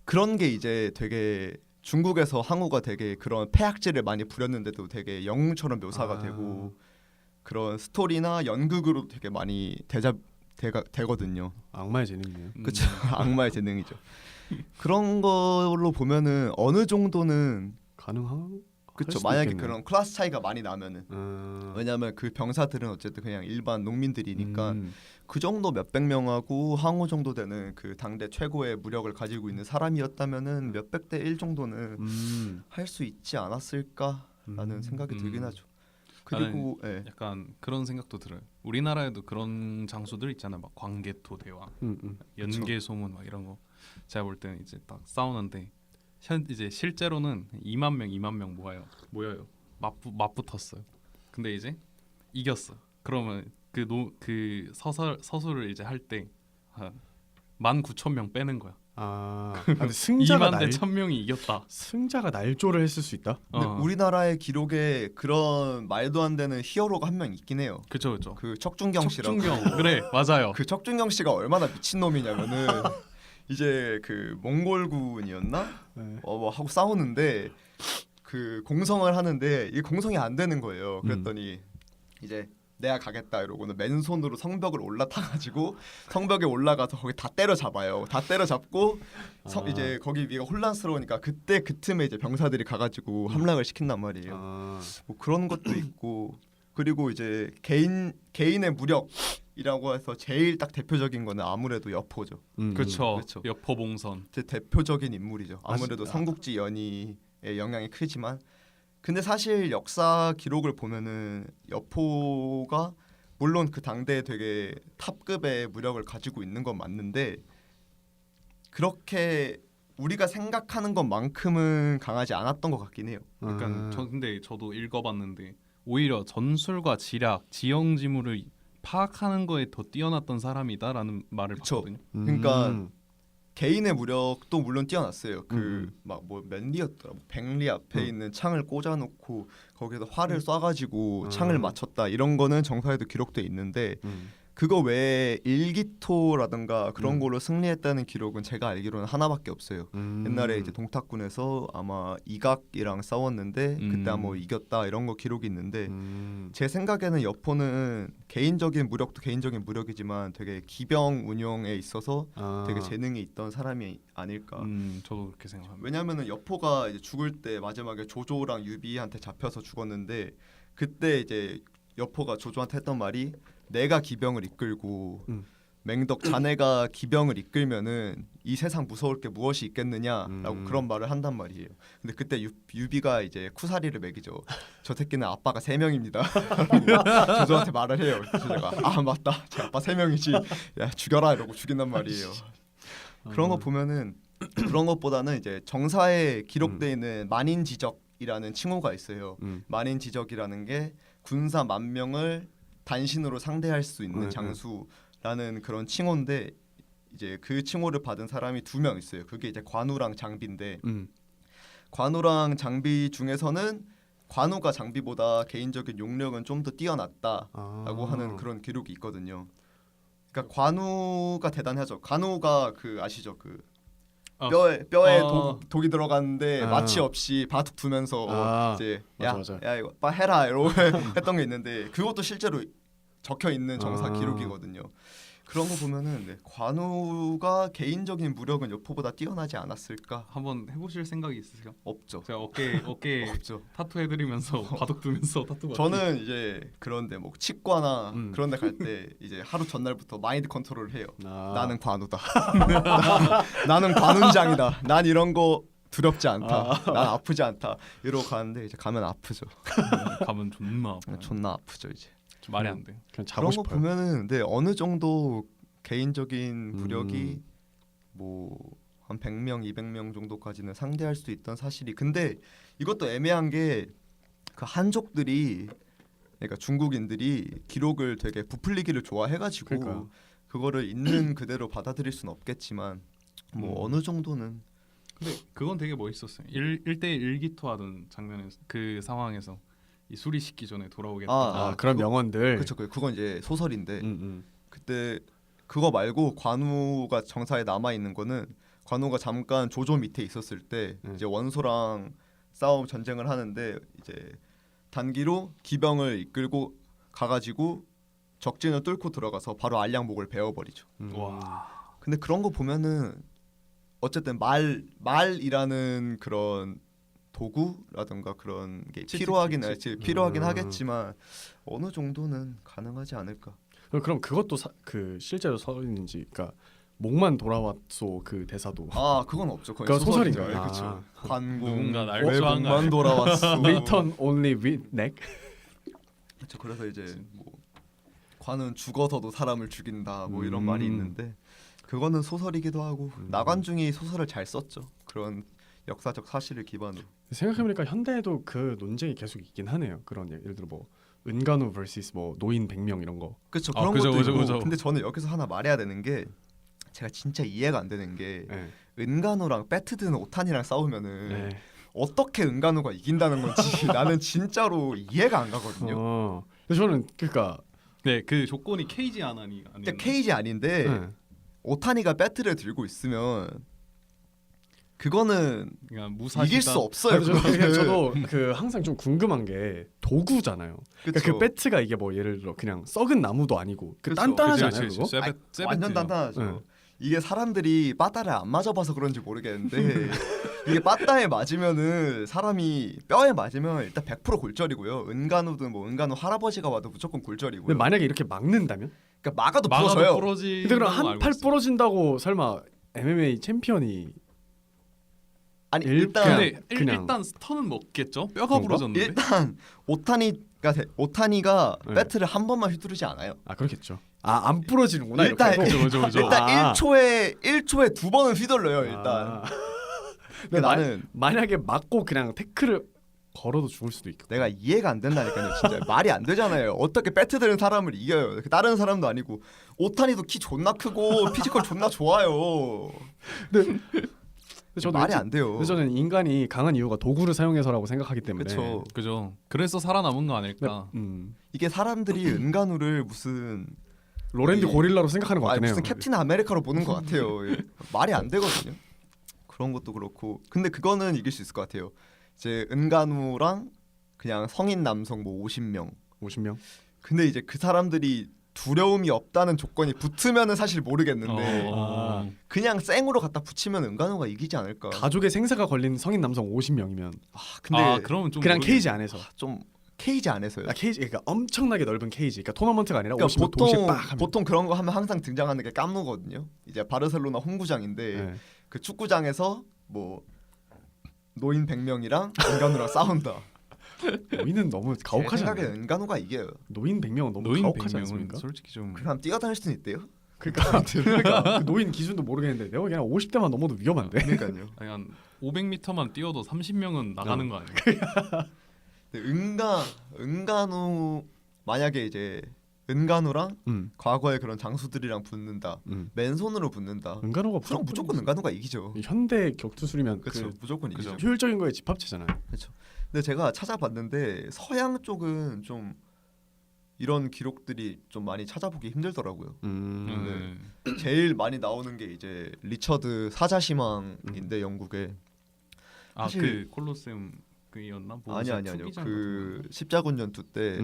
그런 게 이제 되게 중국에서 항우가 되게 그런 폐악질을 많이 부렸는데도 되게 영웅처럼 묘사가 되고 그런 스토리나 연극으로 되게 많이 되거든요. 악마의 재능이네요. 그렇죠. 악마의 재능이죠. 그런 걸로 보면은 어느 정도는 가능한. 그렇죠. 만약에 그런 클래스 차이가 많이 나면은 왜냐하면 그 병사들은 어쨌든 그냥 일반 농민들이니까 그 정도 몇백 명하고 항우 정도 되는 그 당대 최고의 무력을 가지고 있는 사람이었다면은 몇백 대 일 정도는 할 수 있지 않았을까라는 생각이 들긴 하죠. 그리고 예. 약간 그런 생각도 들어요. 우리나라에도 그런 장수들 있잖아요. 막 광개토 대왕, 연개소문 막 이런 거. 제가 볼 때는 이제 딱 싸우는데 이제 실제로는 2만 명 모여요. 맞붙었어요. 근데 이제 이겼어. 그러면 그 서술을 이제 할 때 19,000명 빼는 거야. 근데 승자가 2만 대 1,000명이 이겼다. 승자가 날조를 했을 수 있다. 근데 우리나라의 기록에 그런 말도 안 되는 히어로가 한 명 있긴 해요. 그렇죠. 그 척준경 씨라고. 그래 맞아요. 그 척준경 씨가 얼마나 미친 놈이냐면은 이제 그 몽골군이었나? 뭐 하고 싸우는데 그 공성을 하는데 이 공성이 안 되는 거예요. 그랬더니 이제 내가 가겠다 이러고는 맨손으로 성벽을 올라타가지고 성벽에 올라가서 거기 다 때려잡아요. 다 때려잡고 이제 거기 위가 혼란스러우니까 그때 그 틈에 이제 병사들이 가가지고 함락을 시킨단 말이에요. 뭐 그런 것도 있고 그리고 이제 개인의 무력이라고 해서 제일 딱 대표적인 거는 아무래도 여포죠. 그렇죠. 여포봉선. 제 대표적인 인물이죠. 아무래도 삼국지 연의의 영향이 크지만 근데 사실 역사 기록을 보면은 여포가 물론 그 당대에 되게 탑급의 무력을 가지고 있는 건 맞는데 그렇게 우리가 생각하는 것만큼은 강하지 않았던 것 같긴 해요. 그러니까 근데 저도 읽어봤는데 오히려 전술과 지략, 지형지물을 파악하는 거에 더 뛰어났던 사람이다라는 말을 봤거든요. 그러니까 개인의 무력도 물론 뛰어났어요. 그 막 뭐 몇 리였더라. 100리 앞에 있는 창을 꽂아놓고 거기서 활을 쏴가지고 창을 맞췄다. 이런 거는 정사에도 기록돼 있는데 그거 외에 일기토라든가 그런 걸로 승리했다는 기록은 제가 알기로는 하나밖에 없어요. 옛날에 이제 동탁군에서 아마 이각이랑 싸웠는데 그때 뭐 이겼다 이런 거 기록이 있는데 제 생각에는 여포는 개인적인 무력도 개인적인 무력이지만 되게 기병 운용에 있어서 되게 재능이 있던 사람이 아닐까. 저도 그렇게 생각합니다. 왜냐하면은 여포가 이제 죽을 때 마지막에 조조랑 유비한테 잡혀서 죽었는데 그때 이제 여포가 조조한테 했던 말이 내가 기병을 이끌고 맹덕 자네가 기병을 이끌면은 이 세상 무서울 게 무엇이 있겠느냐라고 그런 말을 한단 말이에요. 근데 그때 유비가 이제 쿠사리를 매기죠. 저 새끼는 아빠가 3명입니다. 조조한테 말을 해요. 그래서 제가 맞다. 제 아빠 3명이지. 야 죽여라 이러고 죽인단 말이에요. 그런 거 보면은 그런 것보다는 이제 정사에 기록되어 있는 만인지적이라는 칭호가 있어요. 만인지적이라는 게 군사 10,000명을 단신으로 상대할 수 있는 장수라는 그런 칭호인데 이제 그 칭호를 받은 사람이 2명 있어요. 그게 이제 관우랑 장비인데 관우랑 장비 중에서는 관우가 장비보다 개인적인 용력은 좀 더 뛰어났다라고 하는 그런 기록이 있거든요. 그러니까 관우가 대단하죠. 관우가 그 아시죠? 그 뼈에 독이 들어갔는데 마취 없이 바둑 두면서 이제 야 이거 빨리 해라 이러고 했던 게 있는데 그것도 실제로 적혀 있는 정사 기록이거든요. 그런 거 보면은 관우가 개인적인 무력은 여포보다 뛰어나지 않았을까? 한번 해보실 생각이 있으세요? 없죠. 제가 어깨 없죠. 타투 해드리면서 바둑 두면서 타투. 저는 이제 그런데 뭐 치과나 그런데 갈 때 이제 하루 전날부터 마인드 컨트롤을 해요. 나는 관우다. 나는 관운장이다. 난 이런 거 두렵지 않다. 난 아프지 않다. 이러고 가는데 이제 가면 아프죠. 가면 존나 아파요. 존나 아프죠 이제. 말이 안 돼. 그냥 자고 싶어요. 그런 거 보면은 근데 어느 정도 개인적인 무력이 뭐 한 100명, 200명 정도까지는 상대할 수 있던 사실이 근데 이것도 애매한 게 그 한족들이 그러니까 중국인들이 기록을 되게 부풀리기를 좋아해가지고 그러니까. 그거를 있는 그대로 받아들일 수는 없겠지만 뭐 어느 정도는 근데 그건 되게 멋있었어요. 1대1 일기토하던 장면에서 그 상황에서 이 수리 씻기 전에 돌아오겠다. 그런 명언들. 그렇죠. 그건 이제 소설인데 음. 그때 그거 말고 관우가 정사에 남아 있는 거는 관우가 잠깐 조조 밑에 있었을 때 이제 원소랑 싸움 전쟁을 하는데 이제 단기로 기병을 이끌고 가가지고 적진을 뚫고 들어가서 바로 알량목을 베어버리죠. 와. 근데 그런 거 보면은 어쨌든 말이라는 그런 도구라든가 그런 게 필요하긴 하겠지만 어느 정도는 가능하지 않을까. 그럼 그것도 그 실제로 서있는지, 그러니까 목만 돌아왔소 그 대사도. 그건 없죠. 그건 소설인가요? 그렇죠. 관공 누군가 날 왜 좋아한 목만 거야. 돌아왔어. Return only with neck. 그렇죠. 그래서 이제 뭐 관은 죽어서도 사람을 죽인다 뭐 이런 말이 있는데 그거는 소설이기도 하고 나관중이 소설을 잘 썼죠. 그런 역사적 사실을 기반으로. 생각해보니까 현대에도 그 논쟁이 계속 있긴 하네요. 그런 예를 들어 뭐 은간우 vs 뭐 노인 100명 이런 거. 그렇죠. 아, 그런 그죠, 것도 그죠, 있고. 그죠. 근데 저는 여기서 하나 말해야 되는 게 제가 진짜 이해가 안 되는 게 은간우랑 배트든 오탄이랑 싸우면은 네. 어떻게 은간우가 이긴다는 건지 나는 진짜로 이해가 안 가거든요. 근데 저는 그러니까 네, 그 조건이 케이지 아니니. 근데 케이지 아닌데 네. 오타니가 배트를 들고 있으면 그거는 그러니까 무사시다. 이길 수 없어요. 저도 그 항상 좀 궁금한 게 도구잖아요. 그러니까 그 배트가 이게 뭐 예를 들어 그냥 썩은 나무도 아니고 그 그쵸. 단단하지 그치, 않아요 그치, 그거? 그치. 완전 단단하죠. 네. 이게 사람들이 빠따를 안 맞아봐서 그런지 모르겠는데 이게 빠따에 맞으면은 사람이 뼈에 맞으면 일단 100% 골절이고요. 은간우든 뭐 은간우 할아버지가 와도 무조건 골절이고요. 근데 만약에 이렇게 막는다면? 그러니까 막아도 부러져요. 부러지. 근데 그럼 한 팔 부러진다고 설마 MMA 챔피언이 아니 근데 그냥- 일단 스턴은 먹겠죠. 뼈가 그런가? 부러졌는데. 일단 오타니가 네. 배트를 한 번만 휘두르지 않아요. 그렇겠죠. 안 부러지는구나 일단 이렇게. 그죠. 일단 1초에 두 번은 휘둘러요. 일단. 근데 나는 만약에 맞고 그냥 태클을 걸어도 죽을 수도 있고. 내가 이해가 안 된다니까요. 진짜 말이 안 되잖아요. 어떻게 배트 드는 사람을 이겨요? 다른 사람도 아니고 오타니도 키 존나 크고 피지컬 존나 좋아요. 근데 저도 말이 왠지- 안 돼요. 근데 저는 인간이 강한 이유가 도구를 사용해서라고 생각하기 때문에. 그렇죠. 그죠. 그래서 살아남은 거 아닐까. 이게 사람들이 은간우를 무슨 로랜드 이- 고릴라로 생각하는 것 같긴 해요. 무슨 캡틴 아메리카로 보는 것 같아요. 말이 안 되거든요. 그런 것도 그렇고 근데 그거는 이길 수 있을 것 같아요. 이제 은간우랑 그냥 성인 남성 뭐 50명. 50명. 근데 이제 그 사람들이 두려움이 없다는 조건이 붙으면은 사실 모르겠는데 그냥 생으로 갖다 붙이면 은간우가 이기지 않을까. 가족의 생사가 걸린 성인 남성 50명이면 근데 그러면 좀 그냥 모르겠네. 케이지 안에서. 좀 케이지 안에서요. 케이지 그러니까 엄청나게 넓은 케이지. 그러니까 토너먼트가 아니라 그러니까 50명 동시에 빡 하면. 보통 그런 거 하면 항상 등장하는 게 깜누거든요. 이제 바르셀로나 홈구장인데 네. 그 축구장에서 뭐 노인 100명이랑 은간우랑 싸운다. 노인은 너무 제 가혹하지 생각에 않나요? 은간우가 이겨요. 노인 100명은 너무 노인 가혹하지 100명은 않습니까? 솔직히 좀 그럼 뛰어다닐 수는 있대요. 그러니까 그 노인 기준도 모르겠는데 내가 그냥 50대만 넘어도 위험한데. 그러니까요. 아니, 한 500m만 뛰어도 30명은 나가는 거 아니에요? 근데 은간우 만약에 이제 은간우랑 과거의 그런 장수들이랑 붙는다. 맨손으로 붙는다. 은간호가 그럼 무조건 은간우가 이기죠. 현대 격투술이면 그렇죠. 무조건 이기죠. 효율적인 거에 집합체잖아요. 그렇죠. 근데 제가 찾아봤는데 서양 쪽은 좀 이런 기록들이 좀 많이 찾아보기 힘들더라고요. 제일 많이 나오는 게 이제 리처드 사자시망인데 영국에 사실- 그 콜로세움 그이었나? 아니요. 그 십자군 전투 때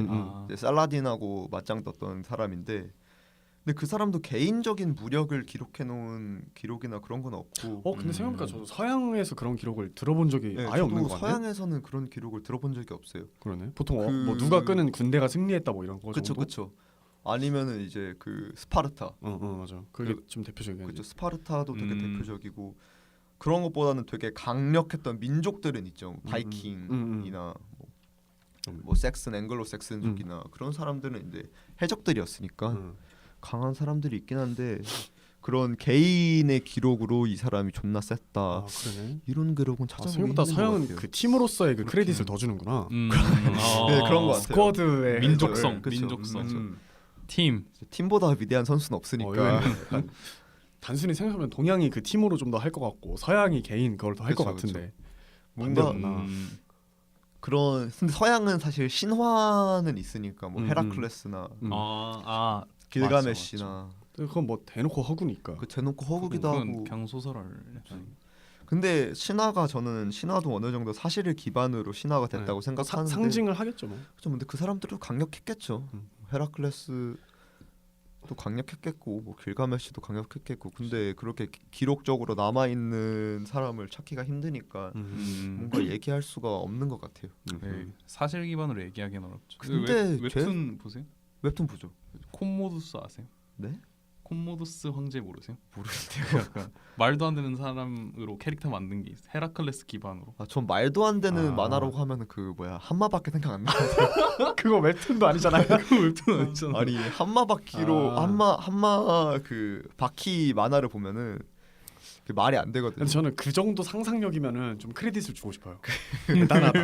이제 살라딘하고 맞짱 떴던 사람인데 근데 그 사람도 개인적인 무력을 기록해 놓은 기록이나 그런 건 없고 근데 생각보니까 저도 서양에서 그런 기록을 들어본 적이 네, 아예 없는 저도 것 같아요. 서양에서는 그런 기록을 들어본 적이 없어요. 그러네. 보통 그- 뭐 누가 끄는 군대가 승리했다 뭐 이런 거 정도. 그렇죠. 아니면은 이제 그 스파르타. 맞아. 그게 좀 대표적이긴 그렇죠. 하지. 스파르타도 되게 대표적이고 그런 것보다는 되게 강력했던 민족들은 있죠. 바이킹이나 뭐 섹슨, 앵글로색슨족이나 그런 사람들은 이제 해적들이었으니까 강한 사람들이 있긴 한데 그런 개인의 기록으로 이 사람이 존나 셌다. 아, 그러네. 이런 기록은 찾아보기 생각보다 힘든 것 서양은 같아요. 그 팀으로서의 그 그렇게. 크레딧을 더 주는구나. 네, 그런 것 같아요. 스쿼드의 민족성, 그쵸. 민족성. 팀. 팀보다 위대한 선수는 없으니까. 이거는 약간 단순히 생각하면 동양이 그 팀으로 좀 더 할 것 같고 서양이 개인 그걸 더 할 것 그쵸, 같은데 뭔가 반대구나. 그런 근데 서양은 사실 신화는 있으니까 뭐 헤라클레스나 길가메시나 그건 뭐 대놓고 허구니까. 그 대놓고 허구기도 그건 하고. 그냥 소설을. 근데 신화가 저는 신화도 어느 정도 사실을 기반으로 신화가 됐다고 네. 생각하는데 상징을 하겠죠 뭐. 좀 근데 그 사람들도 강력했겠죠. 헤라클레스도 강력했겠고 뭐 길가메시도 강력했겠고 근데 그렇게 기록적으로 남아 있는 사람을 찾기가 힘드니까 뭔가 얘기할 수가 없는 것 같아요. 네, 사실 기반으로 얘기하기는 어렵죠. 근데 웹툰 보세요? 웹툰 보죠. 콤모두스 아세요? 네? 콤모두스 황제 모르세요? 모르겠어요. 약간 말도 안 되는 사람으로 캐릭터 만든 게 있어요. 헤라클레스 기반으로. 전 말도 안 되는 아. 만화라고 하면 그 뭐야 한마밖에 생각 안 나. 그거 웹툰도 아니잖아요. 그거 웹툰 아니잖아. 아니 한마바퀴로 아. 한마 그 바퀴 만화를 보면은 그 말이 안 되거든요. 근데 저는 그 정도 상상력이면은 좀 크레딧을 주고 싶어요. 대단하다.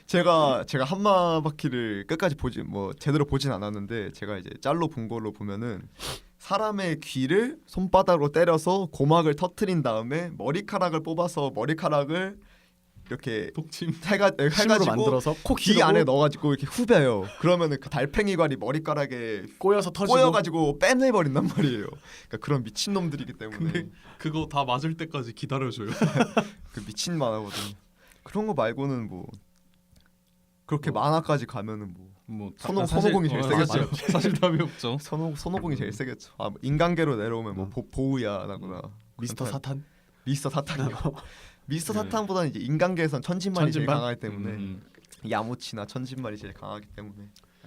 제가 한마바퀴를 끝까지 보지 뭐 제대로 보진 않았는데 제가 이제 짤로 본 걸로 보면은 사람의 귀를 손바닥으로 때려서 고막을 터트린 다음에 머리카락을 뽑아서 머리카락을 이렇게 독침. 힘으로 해가지고 만들어서 코 귀 기르고 안에 넣어가지고 이렇게 후벼요. 그러면은 그 달팽이관이 머리카락에 꼬여서 터지고. 꼬여가지고 빼내버린단 말이에요. 그러니까 그런 미친 놈들이기 때문에 근데 그거 다 맞을 때까지 기다려줘요. 그 미친 만화거든요. 그런 거 말고는 뭐 그렇게 만화까지 가면은 뭐 뭐 손오공이 제일 세겠죠. 사실 답이 없죠. 손오공이 제일 세겠죠. 뭐 인간계로 내려오면 뭐 보우야 나구나. 미스터 사탄. 미스터 사탄이요. 미스터 네. 사탄보다는 이제 인간계에선 천진만이 제일 천진만? 강하기 때문에 야무치나 천진만이 제일 강하기 때문에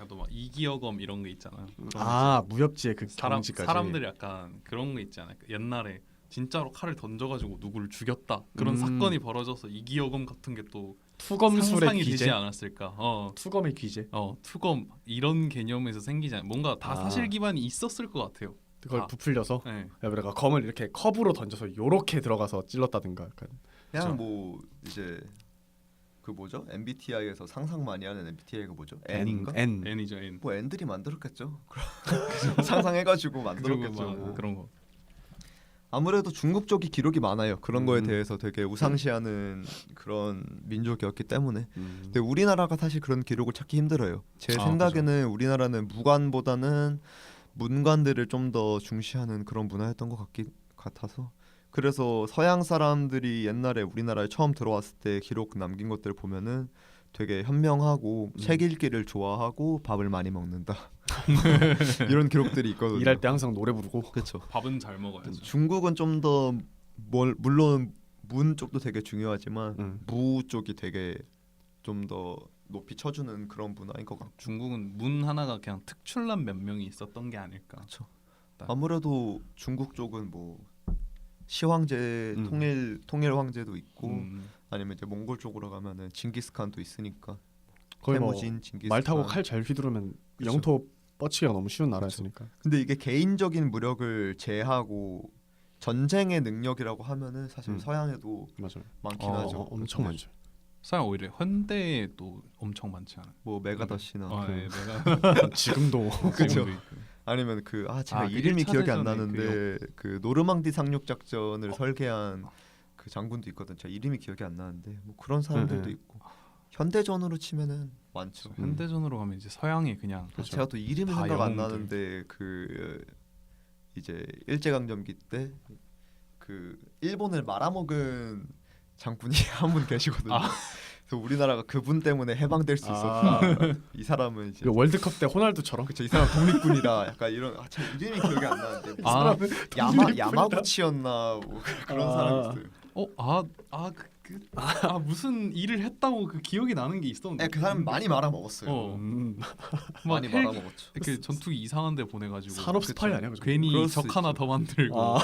또막 이기여검 이런 거 있잖아요. 아 무협지의 그 경지까지. 사람들이 약간 그런 거 있잖아요. 옛날에 진짜로 칼을 던져가지고 누구를 죽였다 그런 음. 사건이 벌어져서 이기여검 같은 게 또 투검술의 상상이 귀재. 되지 않았을까. 투검의 귀재. 투검 이런 개념에서 생기잖아요. 뭔가 다 아. 사실 기반이 있었을 것 같아요. 그걸 아. 부풀려서 네. 내가 검을 이렇게 컵으로 던져서 요렇게 들어가서 찔렀다든가 약간. 그냥 그쵸. 뭐 이제 그 뭐죠? MBTI에서 상상 많이 하는 MBTI가 뭐죠? N인가? N. N이죠 N. 뭐 N들이 만들었겠죠. 상상해가지고 그리고 만들었겠죠. 막 뭐. 그런 거. 아무래도 중국 쪽이 기록이 많아요. 그런 거에 대해서 되게 우상시하는 그런 민족이었기 때문에. 근데 우리나라가 사실 그런 기록을 찾기 힘들어요. 제 생각에는 우리나라는 무관보다는 문관들을 좀 더 중시하는 그런 문화였던 것 같아서. 그래서 서양 사람들이 옛날에 우리나라에 처음 들어왔을 때 기록 남긴 것들을 보면은 되게 현명하고 책 읽기를 좋아하고 밥을 많이 먹는다. 이런 기록들이 있거든요. 일할 때 항상 노래 부르고. 그렇죠. 밥은 잘 먹어야죠. 중국은 좀 더 물론 문 쪽도 되게 중요하지만 무 쪽이 되게 좀 더 높이 쳐주는 그런 문화인 것 같고 중국은 문 하나가 그냥 특출난 몇 명이 있었던 게 아닐까. 그렇죠. 아무래도 중국 쪽은 뭐 시황제 통일 황제도 있고 아니면 이제 몽골 쪽으로 가면은 징기스칸도 있으니까 거의 뭐 태무진, 징기스칸. 말 타고 칼 잘 휘두르면 그쵸. 영토 뻗치기가 너무 쉬운 나라였으니까. 근데 이게 개인적인 무력을 제하고 전쟁의 능력이라고 하면은 사실 서양에도 맞아요. 많긴 하죠. 엄청 많죠. 서양 오히려 현대에도 엄청 많지 않아요. 뭐 메가더시나 네, 내가 지금도 그쵸. 아니면 그 제가 이름이 기억이 안 나는데 그 노르망디 상륙 작전을 설계한 그 장군도 있거든. 제가 이름이 기억이 안 나는데 뭐 그런 사람들도 있고 현대전으로 치면은 많죠. 현대전으로 가면 이제 서양이 그냥 제가 또 이름이 다 생각 안 영웅들. 나는데 그 이제 일제강점기 때 그 일본을 말아먹은 장군이 한 분 계시거든요. 그래서 우리나라가 그분 때문에 해방될 수 있었다. 이 사람은 이제 월드컵 때 호날두처럼. 그쵸, 이 사람 독립군이다. 약간 이런 참 이름이 기억이 안 나는데 야마구치였나 뭐 그런 사람이 있어요. 무슨 일을 했다고 그 기억이 나는 게 있었는데. 그 사람 많이 말아먹었어요. 막 많이 말아먹었죠. 그 전투기 이상한데 보내가지고 산업 스파이 아니야? 괜히 그럴 수 적 하나 있죠. 더 만들고.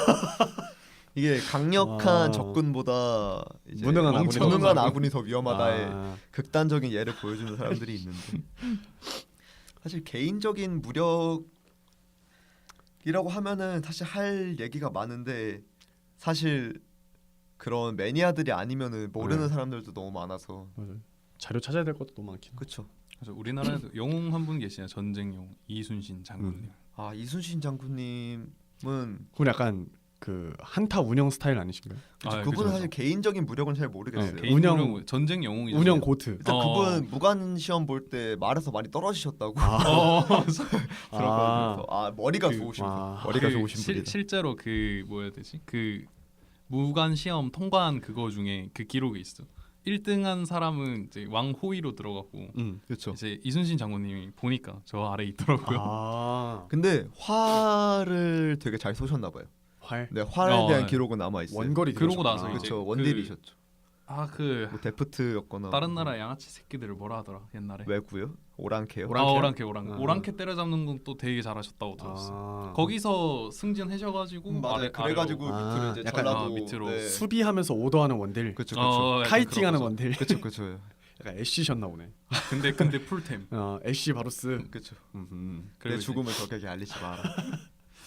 이게 강력한 적군보다 이제 무능한 아군이 더 위험하다의 극단적인 예를 보여주는 사람들이 있는데 사실 개인적인 무력 이라고 하면은 사실 할 얘기가 많은데 사실 그런 매니아들이 아니면은 모르는 네. 사람들도 너무 많아서 맞아요. 자료 찾아야 될 것도 너무 많긴. 그렇죠. 그래서 우리나라에도 영웅 한 분 계시냐 전쟁 영웅 이순신 장군님. 아 이순신 장군님은 그분 약간 그 한타 운영 스타일 아니신가요? 아, 그분은 그죠, 사실 개인적인 무력은 잘 모르겠어요. 네, 개인 운영- 운영 전쟁 영웅이죠. 운영 고트. 일단 어. 그분 무관 시험 볼 때 말에서 많이 떨어지셨다고 어, 들었거든요. 아 머리가 그- 좋으신 분. 아. 머리가 그 좋으신 분이다. 실제로 그 뭐야 되지? 그 무관 시험 통과한 그거 중에 그 기록이 있어. 1등한 사람은 이제 왕호위로 들어가고 그렇죠. 이제 이순신 장군님이 보니까 저 아래 있더라고요. 아. 근데 활을 되게 잘 쏘셨나 봐요. 활. 네, 활에 대한 네. 기록은 남아 있어요. 원거리 그러고 들으셨구나. 나서 이제 그렇죠. 그- 원딜이셨죠. 아 그 뭐 데프트였거나 다른 나라 양아치 새끼들을 뭐라 하더라 옛날에. 외구요? 오랑캐요? 오랑캐. 아. 오랑캐 때려잡는 건 또 되게 잘하셨다고 들었어. 아. 거기서 승진하셔가지고 맞아요. 그래가지고 아, 밑으로 이제 약간 전라도 밑으로. 네. 수비하면서 오더하는 원딜. 그렇죠, 그렇죠. 약간 카이팅하는 그런 거죠. 원딜. 그렇죠, 그렇죠. 약간 애쉬셨나 보네. 근데 풀템. 애쉬 바루스. 그렇죠. 음흠. 내 그리고 이제 죽음을 적에게 알리지 마라.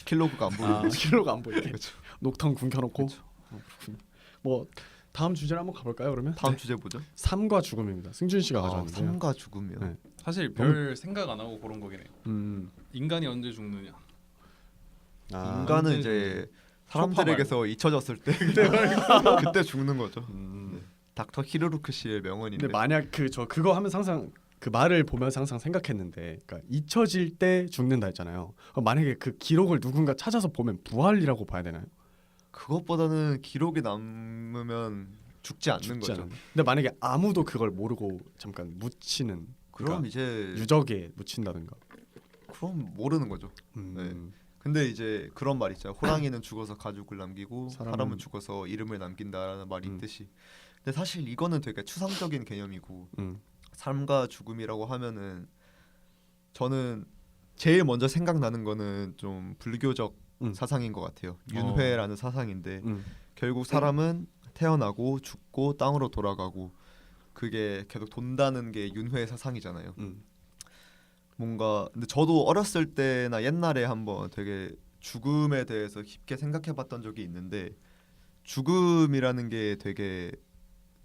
킬로그가 안 아, 보이는. 킬로가 안 보이게. 그렇죠. 녹턴 궁 켜놓고. 그렇군요. 뭐 다음 주제를 한번 가볼까요 그러면? 다음 주제 뭐죠? 삶과 죽음입니다. 승준 씨가 가져왔는데요. 삶과 죽음이요. 네. 사실 별 생각 안 하고 그런 거긴 해요. 음. 인간이 언제 죽느냐. 아. 인간은 언제 이제 초파 사람들에게서 잊혀졌을 때 그때 죽는 거죠. 음. 닥터 히르루크 씨의 명언인데. 근데 만약 그거 하면서 항상 그 말을 보면서 항상 생각했는데, 그러니까 잊혀질 때 죽는다 했잖아요. 그럼 만약에 그 기록을 누군가 찾아서 보면 부활이라고 봐야 되나요? 그것보다는 기록이 남으면 죽지 않는 죽지 거죠. 않은. 근데 만약에 아무도 그걸 모르고 잠깐 묻히는, 그럼 그러니까 이제 유적에 묻힌다든가. 그럼 모르는 거죠. 음. 근데 이제 그런 말 있잖아요. 호랑이는 죽어서 가죽을 남기고 사람은 사람은 죽어서 이름을 남긴다라는 말이 음. 있듯이. 근데 사실 이거는 되게 추상적인 개념이고 음. 삶과 죽음이라고 하면은 저는 제일 먼저 생각나는 거는 좀 불교적 사상인 것 같아요. 윤회라는 사상인데 결국 사람은 태어나고 죽고 땅으로 돌아가고 그게 계속 돈다는 게 윤회 사상이잖아요. 뭔가 근데 저도 어렸을 때나 옛날에 한번 되게 죽음에 대해서 깊게 생각해봤던 적이 있는데 죽음이라는 게 되게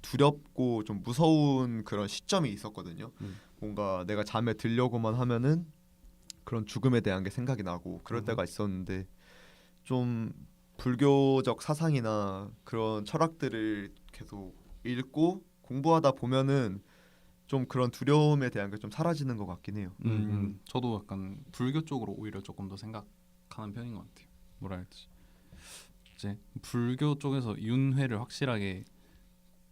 두렵고 좀 무서운 그런 시점이 있었거든요. 뭔가 내가 잠에 들려고만 하면은 그런 죽음에 대한 게 생각이 나고 그럴 때가 있었는데 좀 불교적 사상이나 그런 철학들을 계속 읽고 공부하다 보면은 좀 그런 두려움에 대한 게 좀 사라지는 것 같긴 해요. 저도 약간 불교 쪽으로 오히려 조금 더 생각하는 편인 것 같아요. 뭐라 해야 되지? 이제 불교 쪽에서 윤회를 확실하게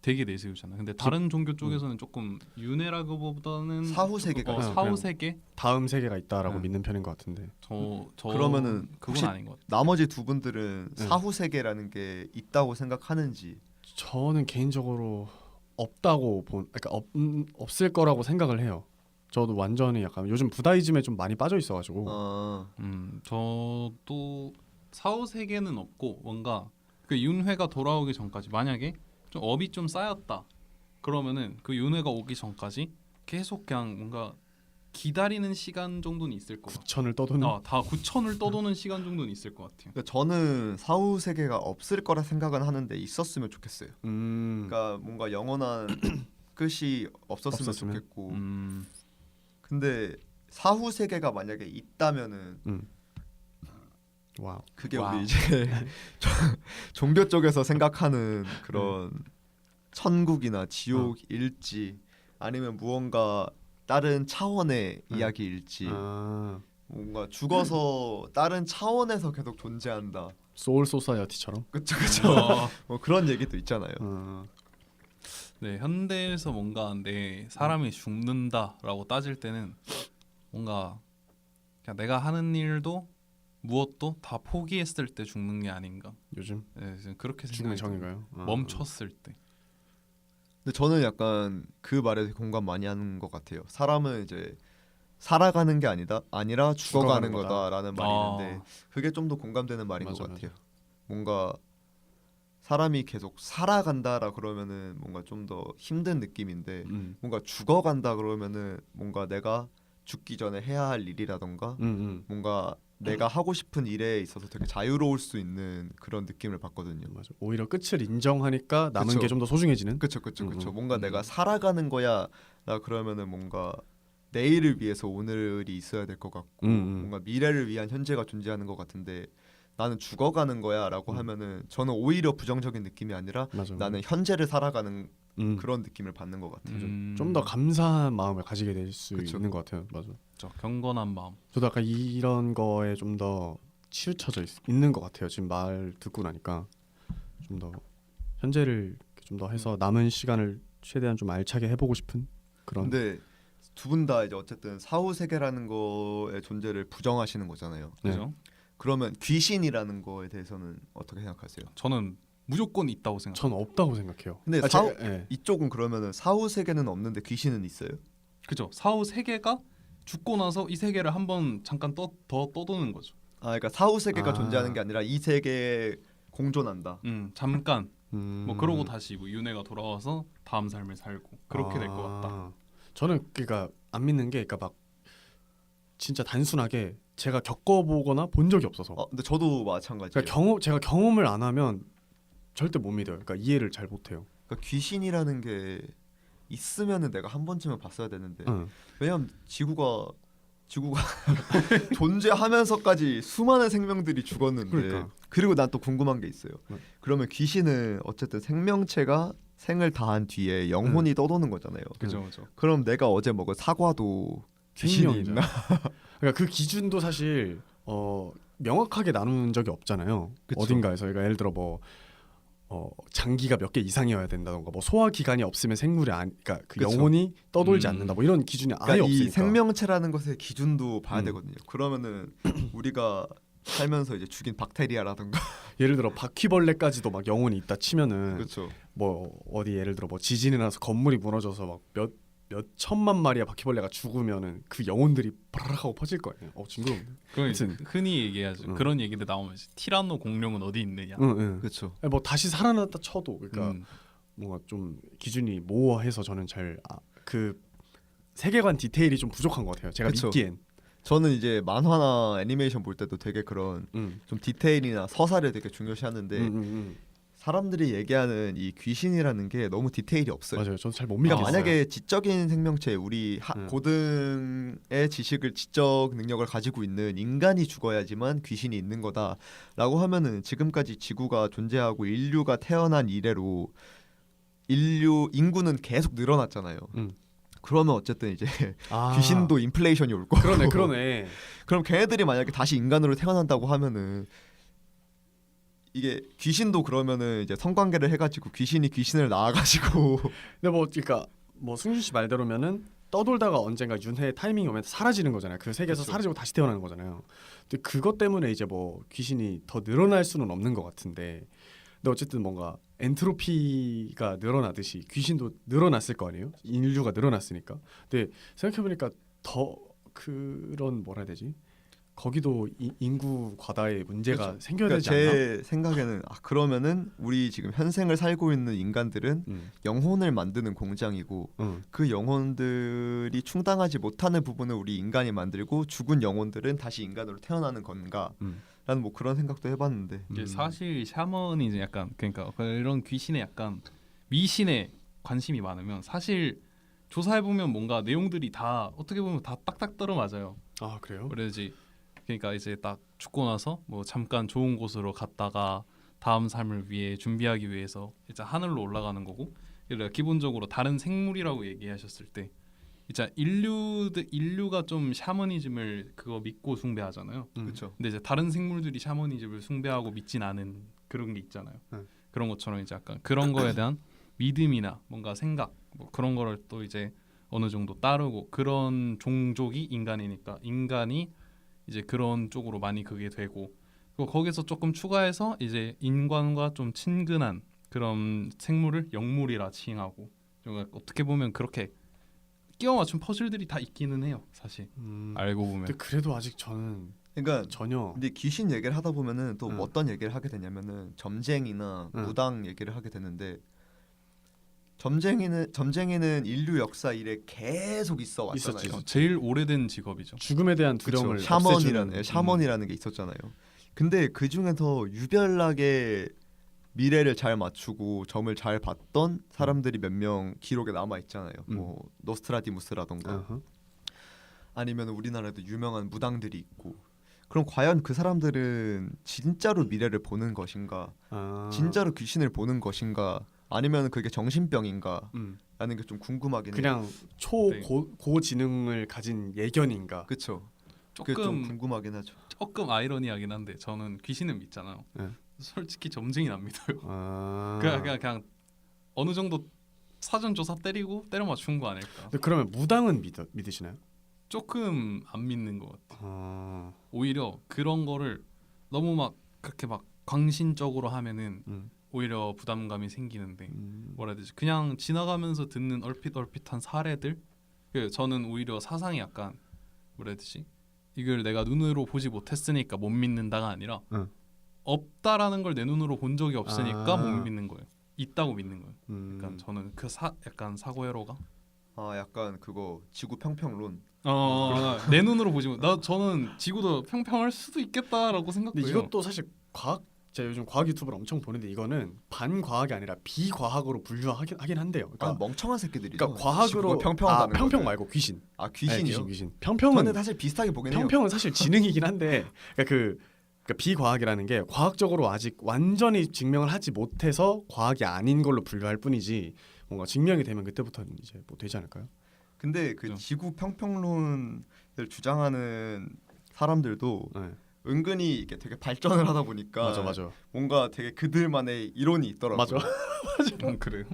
되게 내세우잖아요. 근데 다른 종교 쪽에서는 조금 윤회라기보다는 사후 세계가 있어요. 사후 세계? 다음 세계가 있다라고 네. 믿는 편인 것 같은데. 저 그러면은 그건 혹시 아닌 것 같아요. 나머지 두 분들은 네. 사후 세계라는 게 있다고 생각하는지. 저는 개인적으로 없다고 그러니까 없을 거라고 생각을 해요. 저도 완전히 약간 요즘 부다이즘에 좀 많이 빠져 있어가지고. 저도 사후 세계는 없고 뭔가 그 윤회가 돌아오기 전까지 만약에 좀 업이 좀 쌓였다 그러면은 그 윤회가 오기 전까지 계속 그냥 뭔가 기다리는 시간 정도는 있을 것 같아요. 구천을 떠도는. 다 9천을 떠도는 시간 정도는 있을 것 같아요. 그러니까 저는 사후 세계가 없을 거라 생각은 하는데 있었으면 좋겠어요. 그러니까 뭔가 영원한 끝이 없었으면 없었으면? 좋겠고. 근데 사후 세계가 만약에 있다면은 와우. 그게 와우. 우리 이제 종교 쪽에서 생각하는 그런 천국이나 지옥 일지 아니면 무언가 다른 차원의 이야기일지 아, 뭔가 죽어서 다른 차원에서 계속 존재한다. 소울 소사이어티처럼. 그쵸 그쵸. 뭐 그런 얘기도 있잖아요. 네, 현대에서 뭔가 내 사람이 죽는다라고 따질 때는 뭔가 그냥 내가 하는 일도 무엇도 다 포기했을 때 죽는 게 아닌가. 요즘 네, 그렇게 죽음의 생각이 정인가요? 들어요. 멈췄을 때. 근데 저는 약간 그 말에 공감 많이 하는 것 같아요. 사람은 이제 살아가는 게 아니라 죽어가는 거다라는 말이 있는데 그게 좀 더 공감되는 말인 것 같아요. 뭔가 사람이 계속 살아간다라 그러면은 뭔가 좀 더 힘든 느낌인데 뭔가 죽어간다 그러면은 뭔가 내가 죽기 전에 해야 할 일이라던가 뭔가 내가 하고 싶은 일에 있어서 되게 자유로울 수 있는 그런 느낌을 받거든요. 맞아. 오히려 끝을 인정하니까 남은 그쵸. 게 좀 더 소중해지는. 그쵸. 뭔가 내가 살아가는 거야. 나 그러면은 뭔가 내일을 위해서 오늘이 있어야 될 것 같고 뭔가 미래를 위한 현재가 존재하는 것 같은데 나는 죽어가는 거야라고 하면은 저는 오히려 부정적인 느낌이 아니라 맞아. 나는 현재를 살아가는 그런 느낌을 받는 것 같아요. 좀 더 감사한 마음을 가지게 될 수 그쵸. 있는 것 같아요. 맞아. 경건한 마음. 저도 아까 이런 거에 좀 더 치우쳐져 있는 것 같아요. 지금 말 듣고 나니까 좀 더 현재를 좀 더 해서 남은 시간을 최대한 좀 알차게 해보고 싶은 그런. 근데 두 분 다 이제 어쨌든 사후 세계라는 거의 존재를 부정하시는 거잖아요. 네. 그죠? 그러면 귀신이라는 거에 대해서는 어떻게 생각하세요? 저는 무조건 있다고 생각해요. 전 없다고 생각해요. 근데 예. 이쪽은 그러면은 사후 세계는 없는데 귀신은 있어요? 그죠? 사후 세계가 죽고 나서 이 세계를 한번 잠깐 더 떠도는 거죠. 아, 그러니까 사후 세계가 아. 존재하는 게 아니라 이 세계에 공존한다. 잠깐 뭐 그러고 다시 뭐 윤회가 돌아와서 다음 삶을 살고 그렇게 될 것 같다. 저는 그러니까 안 믿는 게 그러니까 막 진짜 단순하게 제가 겪어보거나 본 적이 없어서. 근데 저도 마찬가지예요. 그러니까 제가 경험을 안 하면 절대 못 믿어요. 그러니까 이해를 잘 못해요. 그러니까 귀신이라는 게 있으면은 내가 한 번쯤은 봤어야 되는데 응. 왜냐면 지구가 존재하면서까지 수많은 생명들이 죽었는데 그러니까. 그리고 난 또 궁금한 게 있어요. 응. 그러면 귀신은 어쨌든 생명체가 생을 다한 뒤에 영혼이 떠도는 거잖아요. 그죠. 그럼 내가 어제 먹은 사과도 귀신이 생명이잖아. 있나? 그러니까 그 기준도 사실 명확하게 나눈 적이 없잖아요. 그쵸. 어딘가에서 그러니까 예를 들어 뭐 장기가 몇 개 이상이어야 된다던가 뭐 소화 기간이 없으면 생물이 그러니까 그 그쵸. 영혼이 떠돌지 않는다 뭐 이런 기준이 아예 그러니까 없으니까. 이 생명체라는 것의 기준도 봐야 음. 되거든요. 그러면은 우리가 살면서 이제 죽인 박테리아라든가 예를 들어 바퀴벌레까지도 막 영혼이 있다 치면은 그렇죠. 뭐 어디 예를 들어 뭐 지진이 나서 건물이 무너져서 막 몇 천만 마리의 바퀴벌레가 죽으면은 그 영혼들이 바라락 하고 퍼질 거예요. 징그러운데. 하여튼. 흔히 얘기하죠. 그런 얘기들 나오면 이제 티라노 공룡은 어디 있느냐. 응. 그렇죠. 뭐 다시 살아났다 쳐도 그러니까 뭔가 좀 기준이 모호해서 저는 잘 그 세계관 디테일이 좀 부족한 것 같아요. 제가 그쵸. 믿기엔. 저는 이제 만화나 애니메이션 볼 때도 되게 그런 좀 디테일이나 서사를 되게 중요시하는데 사람들이 얘기하는 이 귀신이라는 게 너무 디테일이 없어요. 맞아요. 저도 잘 못 그러니까 믿겠어요. 만약에 지적인 생명체, 우리 고등의 지식을 지적 능력을 가지고 있는 인간이 죽어야지만 귀신이 있는 거다라고 하면은 지금까지 지구가 존재하고 인류가 태어난 이래로 인구는 계속 늘어났잖아요. 그러면 어쨌든 이제 귀신도 인플레이션이 올 거고. 그러네. 그럼 걔네들이 만약에 다시 인간으로 태어난다고 하면은 이게 귀신도 그러면은 이제 성관계를 해가지고 귀신이 귀신을 낳아가지고 근데 뭐 그러니까 뭐 승준 씨 말대로면은 떠돌다가 언젠가 윤회의 타이밍이 오면 사라지는 거잖아요. 그 세계에서 그쵸. 사라지고 다시 태어나는 거잖아요. 근데 그것 때문에 이제 뭐 귀신이 더 늘어날 수는 없는 것 같은데, 근데 어쨌든 뭔가 엔트로피가 늘어나듯이 귀신도 늘어났을 거 아니에요. 인류가 늘어났으니까. 근데 생각해보니까 더 그런 뭐라 해야 되지? 거기도 인구 과다의 문제가 그렇죠. 생겨야 그러니까 되지 않나? 제 생각에는 그러면은 우리 지금 현생을 살고 있는 인간들은 영혼을 만드는 공장이고 그 영혼들이 충당하지 못하는 부분을 우리 인간이 만들고 죽은 영혼들은 다시 인간으로 태어나는 건가? 라는 뭐 그런 생각도 해봤는데 이제 사실 샤먼이 이제 약간 그러니까 이런 귀신에 약간 미신에 관심이 많으면 사실 조사해 보면 뭔가 내용들이 다 어떻게 보면 다 딱딱 떨어맞아요. 아 그래요? 그래야지. 그러니까 이제 딱 죽고 나서 뭐 잠깐 좋은 곳으로 갔다가 다음 삶을 위해 준비하기 위해서 이제 하늘로 올라가는 거고, 그러니까 기본적으로 다른 생물이라고 얘기하셨을 때 이제 인류가 좀 샤머니즘을 그거 믿고 숭배하잖아요. 그렇죠. 근데 이제 다른 생물들이 샤머니즘을 숭배하고 믿진 않은 그런 게 있잖아요. 그런 것처럼 이제 약간 그런 거에 대한 믿음이나 뭔가 생각 뭐 그런 거를 또 이제 어느 정도 따르고, 그런 종족이 인간이니까 인간이 이제 그런 쪽으로 많이 그게 되고, 그리고 거기서 조금 추가해서 이제 인간과 좀 친근한 그런 생물을 영물이라 칭하고, 좀 어떻게 보면 그렇게 끼워 맞춘 퍼즐들이 다 있기는 해요, 사실. 알고 보면. 근데 그래도 아직 저는 그러니까 전혀. 근데 귀신 얘기를 하다 보면은 또 어떤 얘기를 하게 되냐면은 점쟁이나 무당 얘기를 하게 되는데 점쟁이는 인류 역사 이래 계속 있어 왔잖아요. 있었지. 제일 오래된 직업이죠. 죽음에 대한 두려움을 그쵸. 샤먼이라는 게 있었잖아요. 근데 그 중에서 유별나게 미래를 잘 맞추고 점을 잘 봤던 사람들이 몇 명 기록에 남아 있잖아요. 뭐 노스트라디무스라던가 어허. 아니면 우리나라에도 유명한 무당들이 있고. 그럼 과연 그 사람들은 진짜로 미래를 보는 것인가? 진짜로 귀신을 보는 것인가? 아니면 그게 정신병인가? 라는 게 좀 궁금하긴 해요. 그냥 초고지능을 가진 예견인가? 그렇죠. 그게 좀 궁금하긴 하죠. 조금 아이러니하긴 한데 저는 귀신을 믿잖아요. 네. 솔직히 점쟁이는 안 믿어요. 아. 그냥 어느 정도 사전 조사 때리고 때려 맞춘 거 아닐까. 근데 그러면 무당은 믿으시나요? 조금 안 믿는 것 같아. 아. 오히려 그런 거를 너무 막 그렇게 막 광신적으로 하면은 오히려 부담감이 생기는데 뭐라 해야 되지? 그냥 지나가면서 듣는 얼핏한 사례들. 저는 오히려 사상이 약간 뭐라 해야 되지? 이걸 내가 눈으로 보지 못했으니까 못 믿는다가 아니라 없다라는 걸 내 눈으로 본 적이 없으니까 못 믿는 거예요. 있다고 믿는 거예요. 약간 저는 약간 사고회로가 약간 그거 지구 평평론. 내 눈으로 보지 못. 저는 지구도 평평할 수도 있겠다라고 생각해요. 근데 이것도 사실 제가 요즘 과학 유튜브를 엄청 보는데 이거는 반과학이 아니라 비과학으로 분류하긴 한대요. 그러니까 멍청한 새끼들이죠. 그러니까 과학으로 평평 말고 귀신. 귀신이요? 네, 귀신. 평평은 저는 사실 비슷하게 보긴 해요. 평평은 사실 지능이긴 한데 그러니까 비과학이라는 게 과학적으로 아직 완전히 증명을 하지 못해서 과학이 아닌 걸로 분류할 뿐이지 뭔가 증명이 되면 그때부터는 이제 뭐 되지 않을까요? 근데 그 지구 평평론을 주장하는 사람들도 네. 은근히 이게 되게 발전을 하다 보니까 맞아. 뭔가 되게 그들만의 이론이 있더라고요. 맞아. 그래요.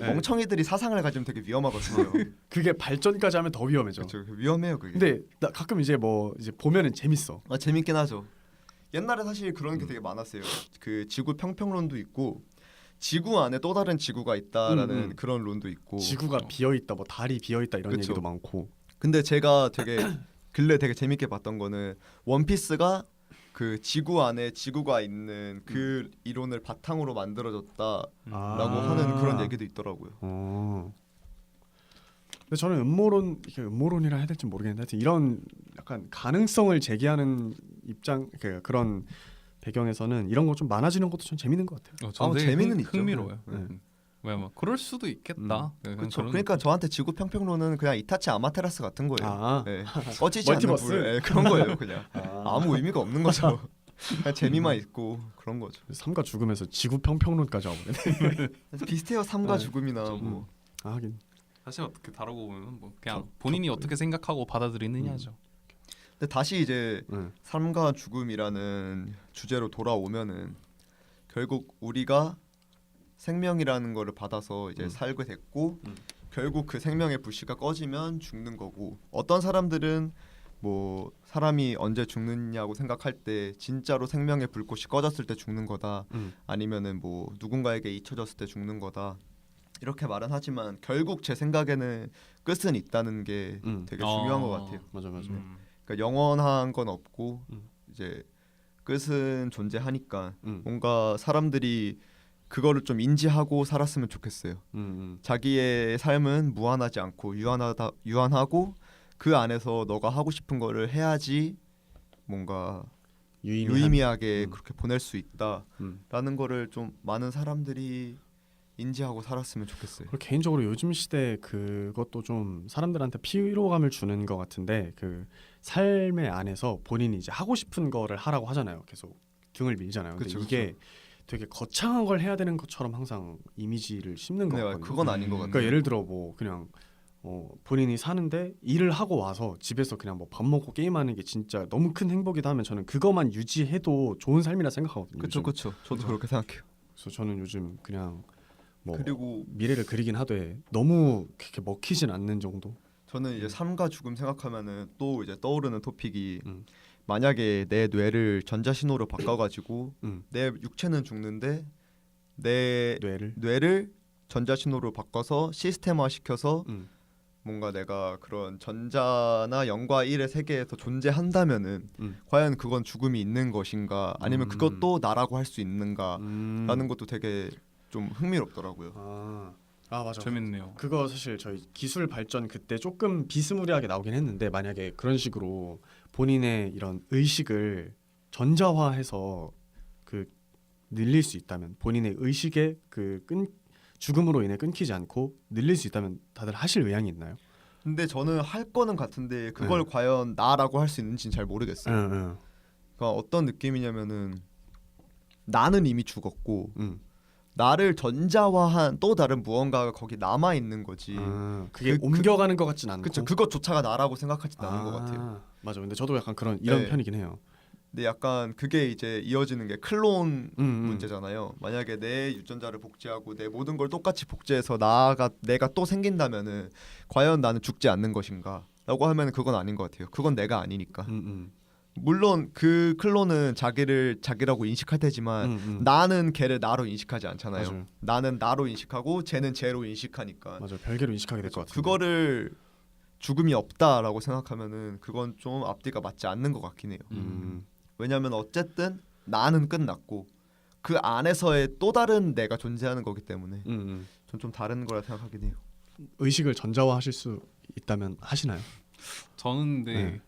멍청이들이 사상을 가지면 되게 위험하거든요. 그게 발전까지 하면 더 위험해져. 그렇죠. 위험해요 그게. 근데 나 가끔 이제 보면은 재밌어. 재밌긴 하죠. 옛날에 사실 그런 게 되게 많았어요. 그 지구 평평론도 있고 지구 안에 또 다른 지구가 있다라는 그런 론도 있고 지구가 비어 있다, 뭐 달이 비어 있다 이런 그쵸. 얘기도 많고. 근데 제가 되게 근래 되게 재밌게 봤던 거는 원피스가 그 지구 안에 지구가 있는 그 이론을 바탕으로 만들어졌다라고 하는 그런 얘기도 있더라고요. 근데 저는 음모론이라 해야 될지 모르겠는데 하여튼 이런 약간 가능성을 제기하는 그런 배경에서는 이런 거 좀 많아지는 것도 좀 재밌는 것 같아요. 저는 재미는 있죠. 흥미로워요. 왜냐면 그럴 수도 있겠다. 그렇죠. 그러니까 저한테 지구 평평론은 그냥 이타치 아마테라스 같은 거예요. 네. 꺼지지 않는 불 그런 거예요. 그냥 아무 의미가 없는 거죠. 그냥 재미만 있고 그런 거죠. 삶과 죽음에서 지구 평평론까지 와버리네. 비슷해요. 삶과 죽음이나 뭐. 하긴. 사실 어떻게 다루고 보면 뭐 그냥 본인이 어떻게 생각하고 받아들이느냐죠. 근데 다시 이제 삶과 죽음이라는 주제로 돌아오면은 결국 우리가 생명이라는 거를 받아서 이제 살게 됐고 결국 그 생명의 불씨가 꺼지면 죽는 거고 어떤 사람들은 뭐 사람이 언제 죽느냐고 생각할 때 진짜로 생명의 불꽃이 꺼졌을 때 죽는 거다 아니면은 뭐 누군가에게 잊혀졌을 때 죽는 거다 이렇게 말은 하지만 결국 제 생각에는 끝은 있다는 게 되게 중요한 것 같아요. 맞아. 그러니까 영원한 건 없고 이제 끝은 존재하니까 뭔가 사람들이 그거를 좀 인지하고 살았으면 좋겠어요. 자기의 삶은 무한하지 않고 유한하고 그 안에서 너가 하고 싶은 거를 해야지 뭔가 유의미하게 그렇게 보낼 수 있다라는 거를 좀 많은 사람들이 인지하고 살았으면 좋겠어요. 그리고 개인적으로 요즘 시대 그것도 좀 사람들한테 피로감을 주는 것 같은데 그 삶의 안에서 본인이 이제 하고 싶은 거를 하라고 하잖아요. 계속 등을 밀잖아요. 근데 이게 되게 거창한 걸 해야 되는 것처럼 항상 이미지를 심는 것 같거든요. 그건 아닌 것 같아요. 그러니까 예를 들어 뭐 그냥 본인이 사는데 일을 하고 와서 집에서 그냥 뭐 밥 먹고 게임하는 게 진짜 너무 큰 행복이다 하면 저는 그것만 유지해도 좋은 삶이라 생각하거든요. 그렇죠. 저도 그렇게 생각해요. 그래서 저는 요즘 그냥 뭐 그리고 미래를 그리긴 하되 너무 그렇게 먹히진 않는 정도. 저는 이제 삶과 죽음 생각하면은 또 이제 떠오르는 토픽이 만약에 내 뇌를 전자신호로 바꿔가지고 내 육체는 죽는데 내 뇌를 전자신호로 바꿔서 시스템화 시켜서 뭔가 내가 그런 전자나 0과 1의 세계에서 존재한다면은 과연 그건 죽음이 있는 것인가 아니면 그것도 나라고 할 수 있는가라는 것도 되게 좀 흥미롭더라고요. 아 맞아. 재밌네요. 그거 사실 저희 기술 발전 그때 조금 비스무리하게 나오긴 했는데 만약에 그런 식으로 본인의 이런 의식을 전자화해서 그 늘릴 수 있다면 본인의 의식의 죽음으로 인해 끊기지 않고 늘릴 수 있다면 다들 하실 의향이 있나요? 근데 저는 할 거는 같은데 그걸 네. 과연 나라고 할 수 있는지는 잘 모르겠어요. 응. 그러니까 어떤 느낌이냐면은 나는 이미 죽었고 응. 나를 전자화한 또 다른 무언가가 거기 남아 있는 거지. 그게 그- 옮겨가는 것 같진 않고. 그쵸, 그것조차가 나라고 생각하지 않는 것 같아요. 맞아. 근데 저도 약간 그런 이런 네. 편이긴 해요. 근데 약간 그게 이제 이어지는 게 클론 음. 문제잖아요. 만약에 내 유전자를 복제하고 내 모든 걸 똑같이 복제해서 내가 또 생긴다면은 과연 나는 죽지 않는 것인가? 라고 하면 그건 아닌 것 같아요. 그건 내가 아니니까. 물론 그 클론은 자기를 자기라고 인식할 테지만 나는 걔를 나로 인식하지 않잖아요. 맞아요. 나는 나로 인식하고 쟤는 쟤로 인식하니까. 맞아. 별개로 인식하게 될 것 같아요. 그거를 죽음이 없다라고 생각하면은 그건 좀 앞뒤가 맞지 않는 것 같긴 해요. 왜냐하면 어쨌든 나는 끝났고 그 안에서의 또 다른 내가 존재하는 거기 때문에 전 좀 다른 거라 생각하긴 해요. 의식을 전자화하실 수 있다면 하시나요? 저는 근데 네.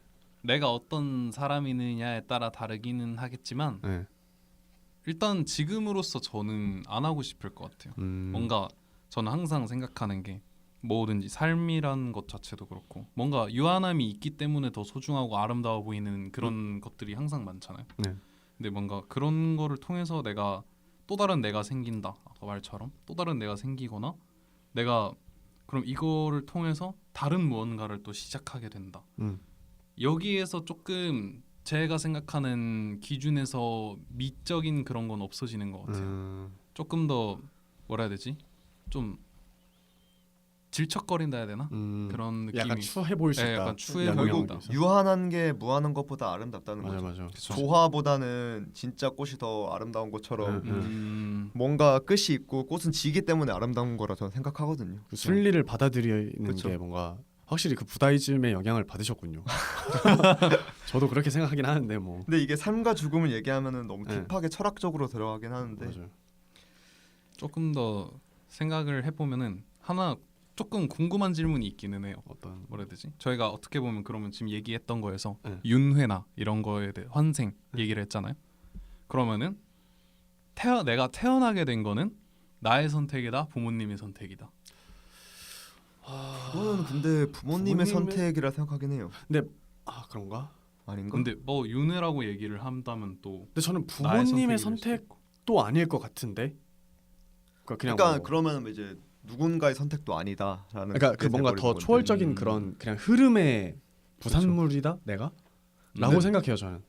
내가 어떤 사람이느냐에 따라 다르기는 하겠지만 네. 일단 지금으로서 저는 안 하고 싶을 것 같아요. 뭔가 저는 항상 생각하는 게 뭐든지 삶이란 것 자체도 그렇고 뭔가 유한함이 있기 때문에 더 소중하고 아름다워 보이는 그런 것들이 항상 많잖아요. 네. 근데 뭔가 그런 거를 통해서 내가 또 다른 내가 생긴다. 아까 말처럼 또 다른 내가 생기거나 내가 그럼 이거를 통해서 다른 무언가를 또 시작하게 된다. 여기에서 조금 제가 생각하는 기준에서 미적인 그런 건 없어지는 것 같아요. 조금 더 뭐라 해야 되지? 좀 질척거린다 해야 되나? 그런 느낌이 약간 추해 보일 수 네, 있다. 약간 추해 양면이 보인다. 있어서. 유한한 게 무한한 것보다 아름답다는 맞아 거죠. 맞아. 그쵸. 조화보다는 진짜 꽃이 더 아름다운 것처럼 뭔가 끝이 있고 꽃은 지기 때문에 아름다운 거라 저는 생각하거든요. 그 순리를 받아들이는 그쵸. 게 뭔가 확실히 그 부다이즘의 영향을 받으셨군요. 저도 그렇게 생각하긴 하는데 뭐. 근데 이게 삶과 죽음을 얘기하면은 너무 네. 딥하게 철학적으로 들어가긴 하는데 맞아요. 조금 더 생각을 해보면은 하나 조금 궁금한 질문이 있기는 해요. 어떤 뭐라 해야 되지? 저희가 어떻게 보면 그러면 지금 얘기했던 거에서 네. 윤회나 이런 거에 대해 환생 얘기를 했잖아요. 그러면은 내가 태어나게 된 거는 나의 선택이다, 부모님의 선택이다. 그거는 근데 부모님의 부모님의- 선택이라 생각하긴 해요. 그런가? 아닌가? 근데 뭐 윤회라고 얘기를 한다면 또 근데 저는 나의 부모님의 선택일 수도 있고. 선택도 아닐 것 같은데. 그냥 그러니까 뭐, 그러면 이제 누군가의 선택도 아니다라는. 그러니까 그 그게 뭔가 돼버리는 더 건데. 초월적인 그런 그냥 흐름의 부산물이다 내가? 라고 네. 생각해요 저는.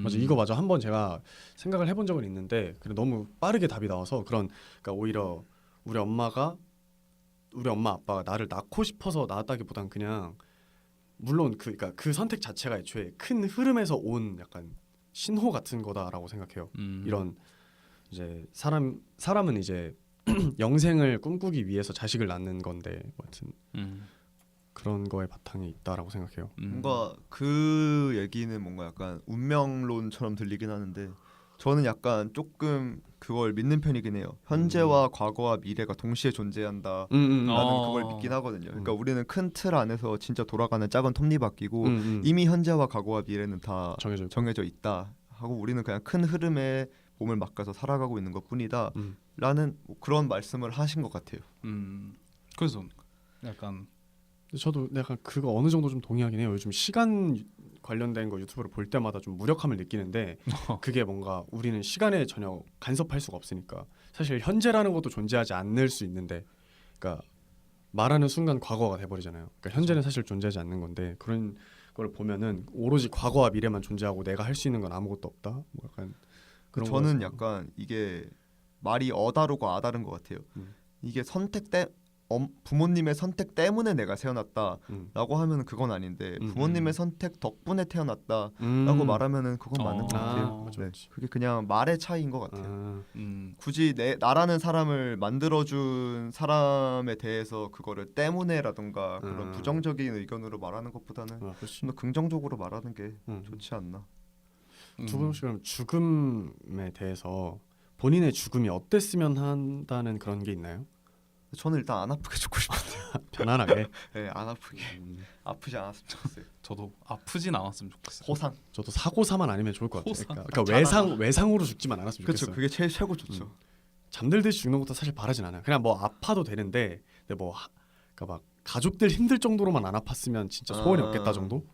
맞아 이거 맞아 한번 제가 생각을 해본 적은 있는데 그래 너무 빠르게 답이 나와서 그러니까 오히려 우리 엄마 아빠가 나를 낳고 싶어서 낳았다기보단 그냥 물론 그러니까 그 선택 자체가 애초에 큰 흐름에서 온 약간 신호 같은 거다라고 생각해요. 이런 이제 사람은 이제 영생을 꿈꾸기 위해서 자식을 낳는 건데 뭐 하여튼 그런 거에 바탕이 있다라고 생각해요. 뭔가 그 얘기는 뭔가 약간 운명론처럼 들리긴 하는데 저는 약간 조금 그걸 믿는 편이긴 해요. 현재와 과거와 미래가 동시에 존재한다. 라는 그걸 믿긴 하거든요. 그러니까 우리는 큰 틀 안에서 진짜 돌아가는 작은 톱니바퀴고 이미 현재와 과거와 미래는 다 정해져 있다 하고 우리는 그냥 큰 흐름에 몸을 맡겨서 살아가고 있는 것뿐이다 라는 뭐 그런 말씀을 하신 것 같아요. 그래서 약간 저도 약간 그거 어느 정도 좀 동의하긴 해요. 요즘 시간 관련된 거 유튜브를 볼 때마다 좀 무력함을 느끼는데 그게 뭔가 우리는 시간에 전혀 간섭할 수가 없으니까 사실 현재라는 것도 존재하지 않을 수 있는데 그러니까 말하는 순간 과거가 돼버리잖아요. 그러니까 현재는 사실 존재하지 않는 건데 그런 걸 보면은 오로지 과거와 미래만 존재하고 내가 할 수 있는 건 아무것도 없다. 뭐 약간 그런 저는 거여서. 약간 이게 말이 어다르고 아다른 것 같아요. 이게 부모님의 선택 때문에 내가 태어났다라고 하면 그건 아닌데 부모님의 선택 덕분에 태어났다라고 말하면은 그건 맞는 것 같아요. 맞아, 네. 맞지. 그게 그냥 말의 차이인 것 같아요. 굳이 나라는 사람을 만들어준 사람에 대해서 그거를 때문에라던가 그런 부정적인 의견으로 말하는 것보다는 좀 더 긍정적으로 말하는 게 좋지 않나. 두 분씩 그럼 죽음에 대해서 본인의 죽음이 어땠으면 한다는 그런 게 있나요? 저는 일단 안 아프게 죽고 싶은데. 편안하게. 네, 안 아프게. 아프지 않았으면 좋겠어요. 저도 아프진 않았으면 좋겠어요. 호상. 저도 사고사만 아니면 좋을 것 같아요. 호상. 그러니까 외상으로 죽지만 않았으면 그렇죠. 좋겠어요. 그게 제일 최고 좋죠. 잠들듯이 죽는 것도 사실 바라진 않아요. 그냥 뭐 아파도 되는데 근데 뭐 그러니까 막 가족들 힘들 정도로만 안 아팠으면 진짜 소원이 없겠다 정도.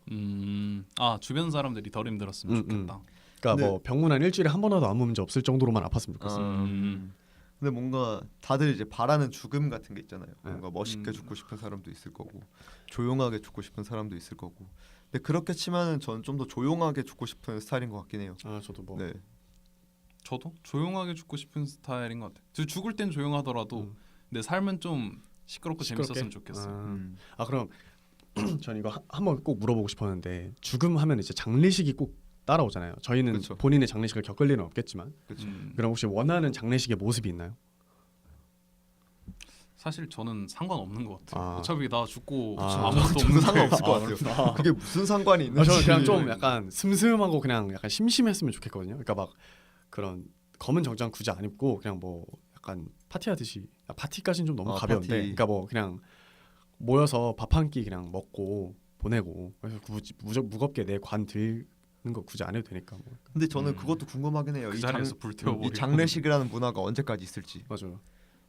주변 사람들이 덜 힘들었으면 좋겠다. 그러니까 네. 뭐 병문 한 일주일에 한 번이라도 아무 문제 없을 정도로만 아팠으면 좋겠어요. 근데 뭔가 다들 이제 바라는 죽음 같은 게 있잖아요. 네. 뭔가 멋있게 죽고 싶은 사람도 있을 거고 조용하게 죽고 싶은 사람도 있을 거고. 근데 그렇게 치면은 저는 좀 더 조용하게 죽고 싶은 스타일인 것 같긴 해요. 저도 뭐 네. 저도 조용하게 죽고 싶은 스타일인 것 같아요. 저 죽을 땐 조용하더라도 내 삶은 좀 시끄럽고 재밌었으면 좋겠어요. 그럼 전 이거 한번 꼭 물어보고 싶었는데 죽음 하면 이제 장례식이 꼭 따라오잖아요. 저희는 그쵸. 본인의 장례식을 겪을 일은 없겠지만 그렇죠. 그럼 혹시 원하는 장례식의 모습이 있나요? 사실 저는 상관없는 것 같아요. 아. 어차피 나 죽고 아. 아무것도 저는 없는데 상관없을 것 같아요. 그게 무슨 상관이 있는지. 저는 그냥 좀 약간 슴슴하고 그냥 약간 심심했으면 좋겠거든요. 그러니까 막 그런 검은 정장 굳이 안 입고 그냥 뭐 약간 파티하듯이 파티까지는 좀 너무 가벼운데, 파티. 그러니까 뭐 그냥 모여서 밥 한 끼 그냥 먹고 보내고 그래서 굳이 무겁게 내 관 들는 거 굳이 안 해도 되니까. 뭐. 근데 저는 그것도 궁금하긴 해요. 그 이 자리에서 불태워버리고. 이 장례식이라는 문화가 언제까지 있을지. 맞아요.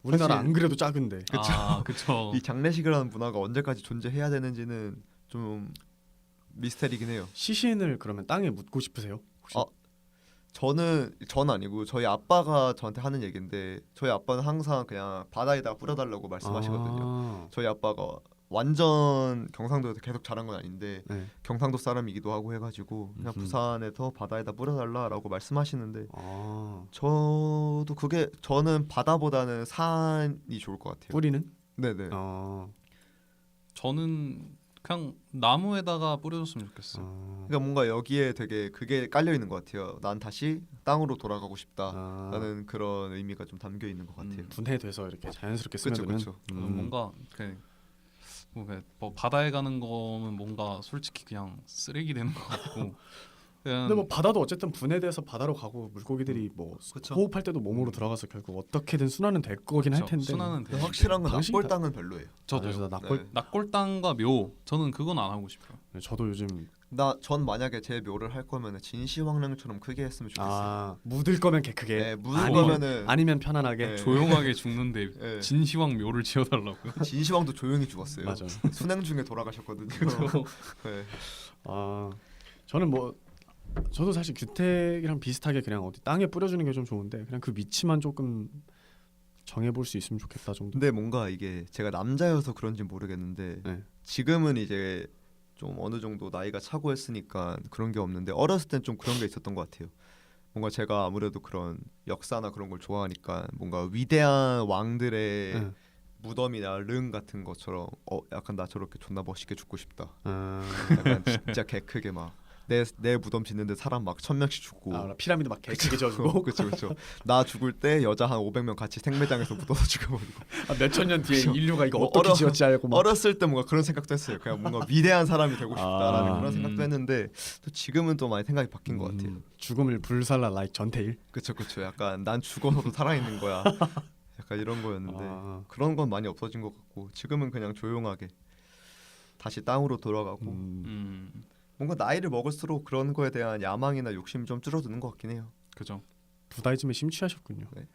우리나라 사실- 안 그래도 작은데. 그쵸. 이 장례식이라는 문화가 언제까지 존재해야 되는지는 좀 미스테리긴 해요. 시신을 그러면 땅에 묻고 싶으세요? 혹시? 저는 아니고 저희 아빠가 저한테 하는 얘기인데 저희 아빠는 항상 그냥 바다에다 뿌려달라고 말씀하시거든요. 저희 아빠가 완전 경상도에서 계속 자란 건 아닌데 네. 경상도 사람이기도 하고 해가지고 그냥 부산에서 바다에다 뿌려달라라고 말씀하시는데 저도 그게 저는 바다보다는 산이 좋을 것 같아요. 뿌리는? 네네. 저는 그냥 나무에다가 뿌려줬으면 좋겠어요. 그러니까 뭔가 여기에 되게 그게 깔려 있는 것 같아요. 난 다시 땅으로 돌아가고 싶다라는 그런 의미가 좀 담겨 있는 것 같아요. 분해돼서 이렇게 자연스럽게 그렇죠, 스며드는. 그렇죠. 뭔가 뭐 바다에 가는 거면 뭔가 솔직히 그냥 쓰레기 되는 것 같고. 근데 뭐 바다도 어쨌든 분해돼서 바다로 가고 물고기들이 뭐 그쵸. 호흡할 때도 몸으로 들어가서 결국 어떻게든 순환은 될 거긴 할 텐데. 순환은 근데 되는데. 확실한 건 방식이 납골 땅은 별로예요. 저도요. 낙골. 낙골당과 묘 저는 그건 안 하고 싶어요. 저도 요즘 전 만약에 제 묘를 할 거면 진시황릉처럼 크게 했으면 좋겠어요. 묻을 거면 개 크게. 네, 묻을 거면은 아니면 편안하게. 네. 조용하게 죽는데 네. 진시황 묘를 지어달라고요. 진시황도 조용히 죽었어요. 맞아. 순행 중에 돌아가셨거든요. 네. 저는 뭐 저도 사실 규택이랑 비슷하게 그냥 어디 땅에 뿌려주는 게 좀 좋은데 그냥 그 위치만 조금 정해볼 수 있으면 좋겠다 정도. 근데 뭔가 이게 제가 남자여서 그런지 모르겠는데 네. 지금은 이제 좀 어느 정도 나이가 차고 했으니까 그런 게 없는데 어렸을 땐 좀 그런 게 있었던 것 같아요. 뭔가 제가 아무래도 그런 역사나 그런 걸 좋아하니까 뭔가 위대한 왕들의 네. 무덤이나 릉 같은 것처럼 약간 나 저렇게 존나 멋있게 죽고 싶다. 아, 약간 진짜 개 크게 막 내 무덤 짓는데 사람 막 1,000명씩 죽고. 피라미드 막 개크게 지어주고 그렇죠. 나 죽을 때 여자 한 500명 같이 생매장에서 묻어서 죽여버리고. 몇천 년 뒤에 인류가 이거 뭐 어떻게 지었지 알고 막. 어렸을 때 뭔가 그런 생각도 했어요. 그냥 뭔가 위대한 사람이 되고 싶다라는 그런 생각도 했는데 또 지금은 또 많이 생각이 바뀐 것 같아요. 죽음을 불살라 like 전태일. 그렇죠. 약간 난 죽어서도 살아 있는 거야. 약간 이런 거였는데 그런 건 많이 없어진 것 같고 지금은 그냥 조용하게 다시 땅으로 돌아가고 뭔가 나이를 먹을수록 그런 거에 대한 야망이나 욕심이 좀 줄어드는 것 같긴 해요. 그죠. 부다이즘에 심취하셨군요. 네.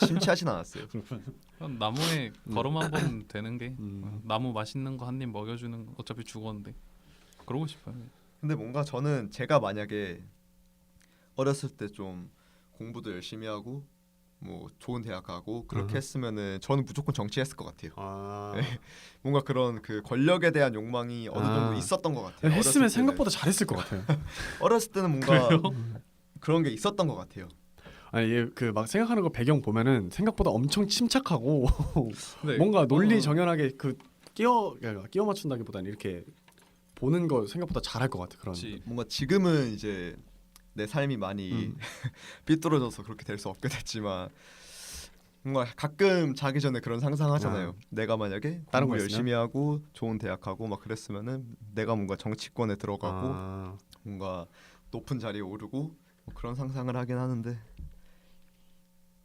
심취하진 않았어요. 그냥 나무에 걸음 한번 되는 게 나무 맛있는 거 한 입 먹여주는 거 어차피 죽었는데 그러고 싶어요. 근데 뭔가 저는 제가 만약에 어렸을 때 좀 공부도 열심히 하고 뭐 좋은 대학 가고 그렇게 했으면은 저는 무조건 정치했을 것 같아요. 네. 뭔가 그런 그 권력에 대한 욕망이 어느 정도 있었던 것 같아요. 했으면 어렸을 때는. 생각보다 잘했을 것 같아요. 어렸을 때는 뭔가 그런 게 있었던 것 같아요. 아니 그 막 생각하는 거 배경 보면은 생각보다 엄청 침착하고 네. 뭔가 논리 정연하게 그 끼워 맞춘다기보다는 이렇게 보는 거 생각보다 잘할 것 같아. 그런. 뭔가 지금은 이제 내 삶이 많이 삐뚤어져서 그렇게 될 수 없게 됐지만 뭔가 가끔 자기 전에 그런 상상하잖아요. 내가 만약에 다른 공부 거 열심히 하고 좋은 대학 가고 막 그랬으면은 내가 뭔가 정치권에 들어가고 뭔가 높은 자리에 오르고 뭐 그런 상상을 하긴 하는데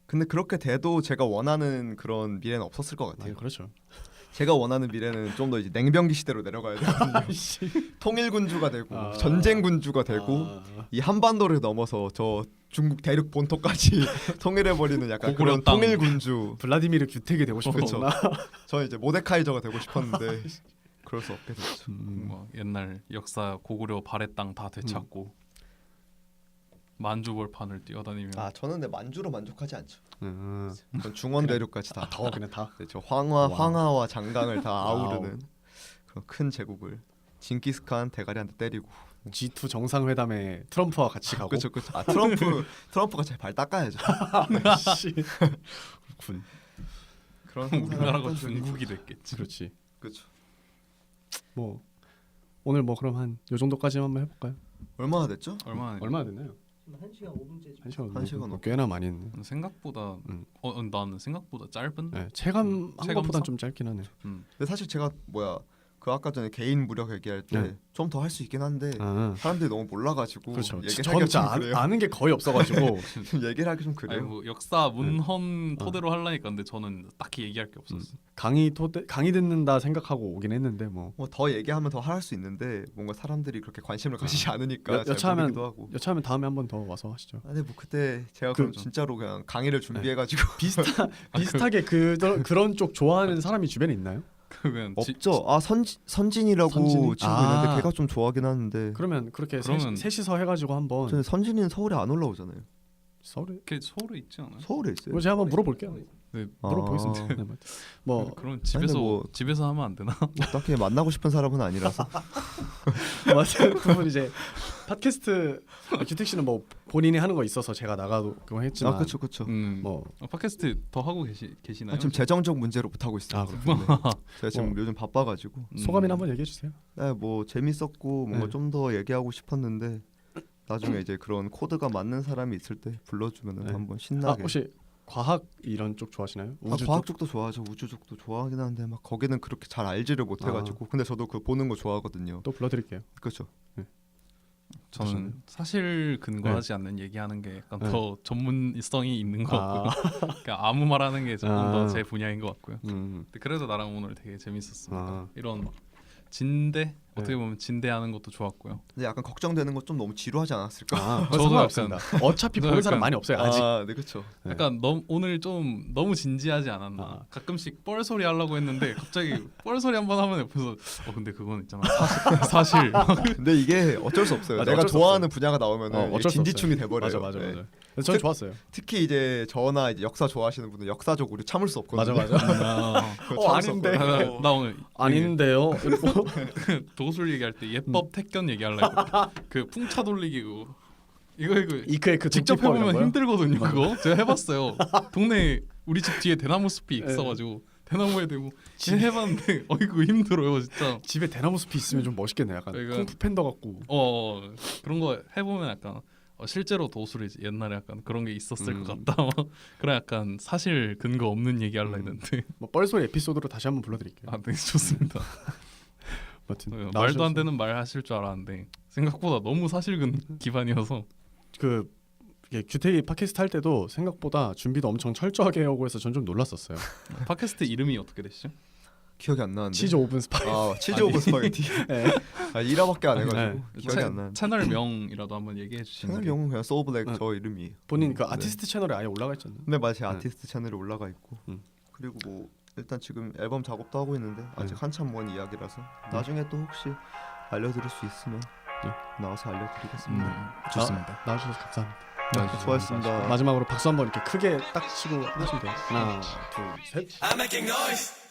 근데 그렇게 돼도 제가 원하는 그런 미래는 없었을 것 같아요. 그렇죠. 제가 원하는 미래는 좀 더 이제 냉병기 시대로 내려가야 되거든요. 통일군주가 되고 전쟁군주가 되고 이 한반도를 넘어서 저 중국 대륙 본토까지 통일해버리는 약간 그런 땅. 통일군주. 블라디미르 규택이 되고 그렇죠. 싶었구나. 저는 이제 모데카이저가 되고 싶었는데 그럴 수 없게 됐죠. 뭐 옛날 역사 고구려 발해 땅 다 되찾고 만주벌판을 뛰어다니며 아 저는 근데 만주로 만족하지 않죠. 음. 전 중원 대륙까지 다. 더 그냥 다. 네, 저 와우. 황하와 장강을 다 와우. 아우르는 그런 큰 제국을 징기스칸 대가리한테 때리고. G2 정상회담에 트럼프와 같이 가고. 그렇죠, 그렇죠. 아 트럼프가 제 발 닦아야죠. 씨. 군. 그런 우리나라가 중국이 됐겠지. 그렇지. 그렇죠. 뭐 오늘 뭐 그럼 한 요 정도까지 한번 해볼까요? 얼마나 됐죠? 얼마나 됐나요? 1시간 5분째. 1시간. 한 시간 뭐 꽤나 많이 했네. 생각보다 음. 나는 생각보다 짧은. 네, 체감한 체감상? 것보단 좀 짧긴 하네. 근데 사실 제가 그 아까 전에 개인 무력 얘기할 때 네. 좀 더 할 수 있긴 한데 아, 사람들이 너무 몰라가지고 그렇죠. 얘기를 저 하기가 진짜 좀 그래요. 아는 게 거의 없어가지고. 얘기를 하기 좀 아니 그래요. 뭐 역사 문헌 토대로 하려니까 근데 저는 딱히 얘기할 게 없었어. 강의 듣는다 생각하고 오긴 했는데 뭐 뭐 더 얘기하면 더 할 수 있는데 뭔가 사람들이 그렇게 관심을 가지지 않으니까 잘 여차하면 모르기도 하고. 여차하면 다음에 한번 더 와서 하시죠. 아니 뭐 그때 제가 그럼 진짜로 그냥 강의를 준비해가지고 비슷하게 그런 쪽 좋아하는 사람이 주변에 있나요? 그러면 없죠. 아 선진이라고 선진이? 친구 아. 있는데 걔가 좀 좋아하긴 하는데. 그러면 그렇게 그러면- 셋이서 해가지고 한번 저는 선진이는 서울에 안 올라오잖아요. 서울에 서울에 있지 않아요? 서울에 있어요. 뭐 제가 한번 물어볼게요. 네, 물어보겠습니다. 네, 뭐 그럼 집에서 뭐- 집에서 하면 안 되나? 딱히 만나고 싶은 사람은 아니라서. 맞아요. 두분 이제 팟캐스트 규택 씨는 뭐 본인이 하는 거 있어서 제가 나가도 그거 했지만 아 그렇죠, 그렇죠. 뭐 팟캐스트 더 하고 계시나요? 지금 재정적 문제로 못 하고 있어요. 아, 그렇군요. 제가 지금 뭐. 요즘 바빠가지고. 소감이나 한번 얘기해 주세요. 네, 뭐 재밌었고 뭔가 네. 좀 더 얘기하고 싶었는데 나중에 이제 그런 코드가 맞는 사람이 있을 때 불러주면 네. 한번 아, 신나게. 혹시 과학 이런 쪽 좋아하시나요? 우주 쪽? 과학 쪽도 좋아하죠. 우주 쪽도 좋아하긴 한데 막 거기는 그렇게 잘 알지를 못해가지고. 근데 저도 그 보는 거 좋아하거든요. 또 불러드릴게요. 그렇죠. 저는 사실 근거하지 않는 얘기하는 게 약간 네. 더 전문성이 있는 것 아. 같고요. 그러니까 아무 말하는 게 조금 아. 더 제 분야인 것 같고요. 음. 근데 그래서 나랑 오늘 되게 재밌었습니다. 아. 이런 막 진대 어떻게 보면 진대하는 것도 좋았고요. 근데 약간 걱정되는 건 좀 너무 지루하지 않았을까? 아, 저도 상관없습니다. 어차피 저도 보는 사람 약간- 많이 없어요. 아직. 네 그렇죠. 네. 약간 오늘 좀 너무 진지하지 않았나. 아. 가끔씩 뻘소리 하려고 했는데 갑자기 뻘소리 한번 하면 옆에서 근데 그건 있잖아. 사실. 근데 이게 어쩔 수 없어요. 맞아, 내가 어쩔 수 좋아하는 분야가 나오면은 이게 어쩔 수 진지충이 없어요. 돼버려요. 맞아. 네. 그래서 저는 좋았어요. 특히 이제 저나 이제 역사 좋아하시는 분은 역사적 오류 참을 수 없거든요. 맞아. 그거 참을 수 아닌데. 없거든요. 나 오늘 아닌데요. 도술 얘기할 때 예법 택견 얘기하려고 그 풍차 돌리기 그거 이거 이크의 그 직접 도끼 펄 이런 해보면 거요? 힘들거든요. 그거 제가 해봤어요. 동네 우리 집 뒤에 대나무 숲이 있어가지고 대나무에 대고 해봤는데 이거 힘들어요 진짜. 집에 대나무 숲이 있으면 좀 멋있겠네. 약간 그러니까- 쿵푸 팬더 같고. 그런 거 해보면 약간 실제로 도술이 옛날에 약간 그런 게 있었을 것 음. 같다. 그런 약간 사실 근거 없는 얘기 하려 했는데 뭐 뻘소리 에피소드로 다시 한번 불러드릴게요. 네 좋습니다. 아무튼 말도 안 되는 말 하실 줄 알았는데 생각보다 너무 사실근 기반이어서 그 이게 규택이 팟캐스트 할 때도 생각보다 준비도 엄청 철저하게 하고 해서 전 좀 놀랐었어요. 팟캐스트 이름이 어떻게 되시죠? 기억이 안 나는데. 치즈 오븐 스파이. 치즈 오브 스파게티. 네. 1화밖에 안 해가지고 네. 기억이 안 나는데. 채널 명이라도 한번 얘기해 주시면. 채널 용은 그냥 소블랙 네. 저 이름이에요. 본인 그 네. 아티스트 채널에 아예 올라가 있잖아요. 근데 맞아 제 네. 아티스트 채널에 올라가 있고 그리고 뭐 일단 지금 앨범 작업도 하고 있는데 아직 한참 먼 이야기라서 나중에 또 혹시 알려드릴 수 있으면 나와서 알려드리겠습니다. 좋습니다. 나와주셔서 감사합니다. 네, 수고하셨습니다. 마지막으로 박수 한번 이렇게 크게 딱 치고 하시면 돼요. 하나, 둘, 셋. I'm making noise.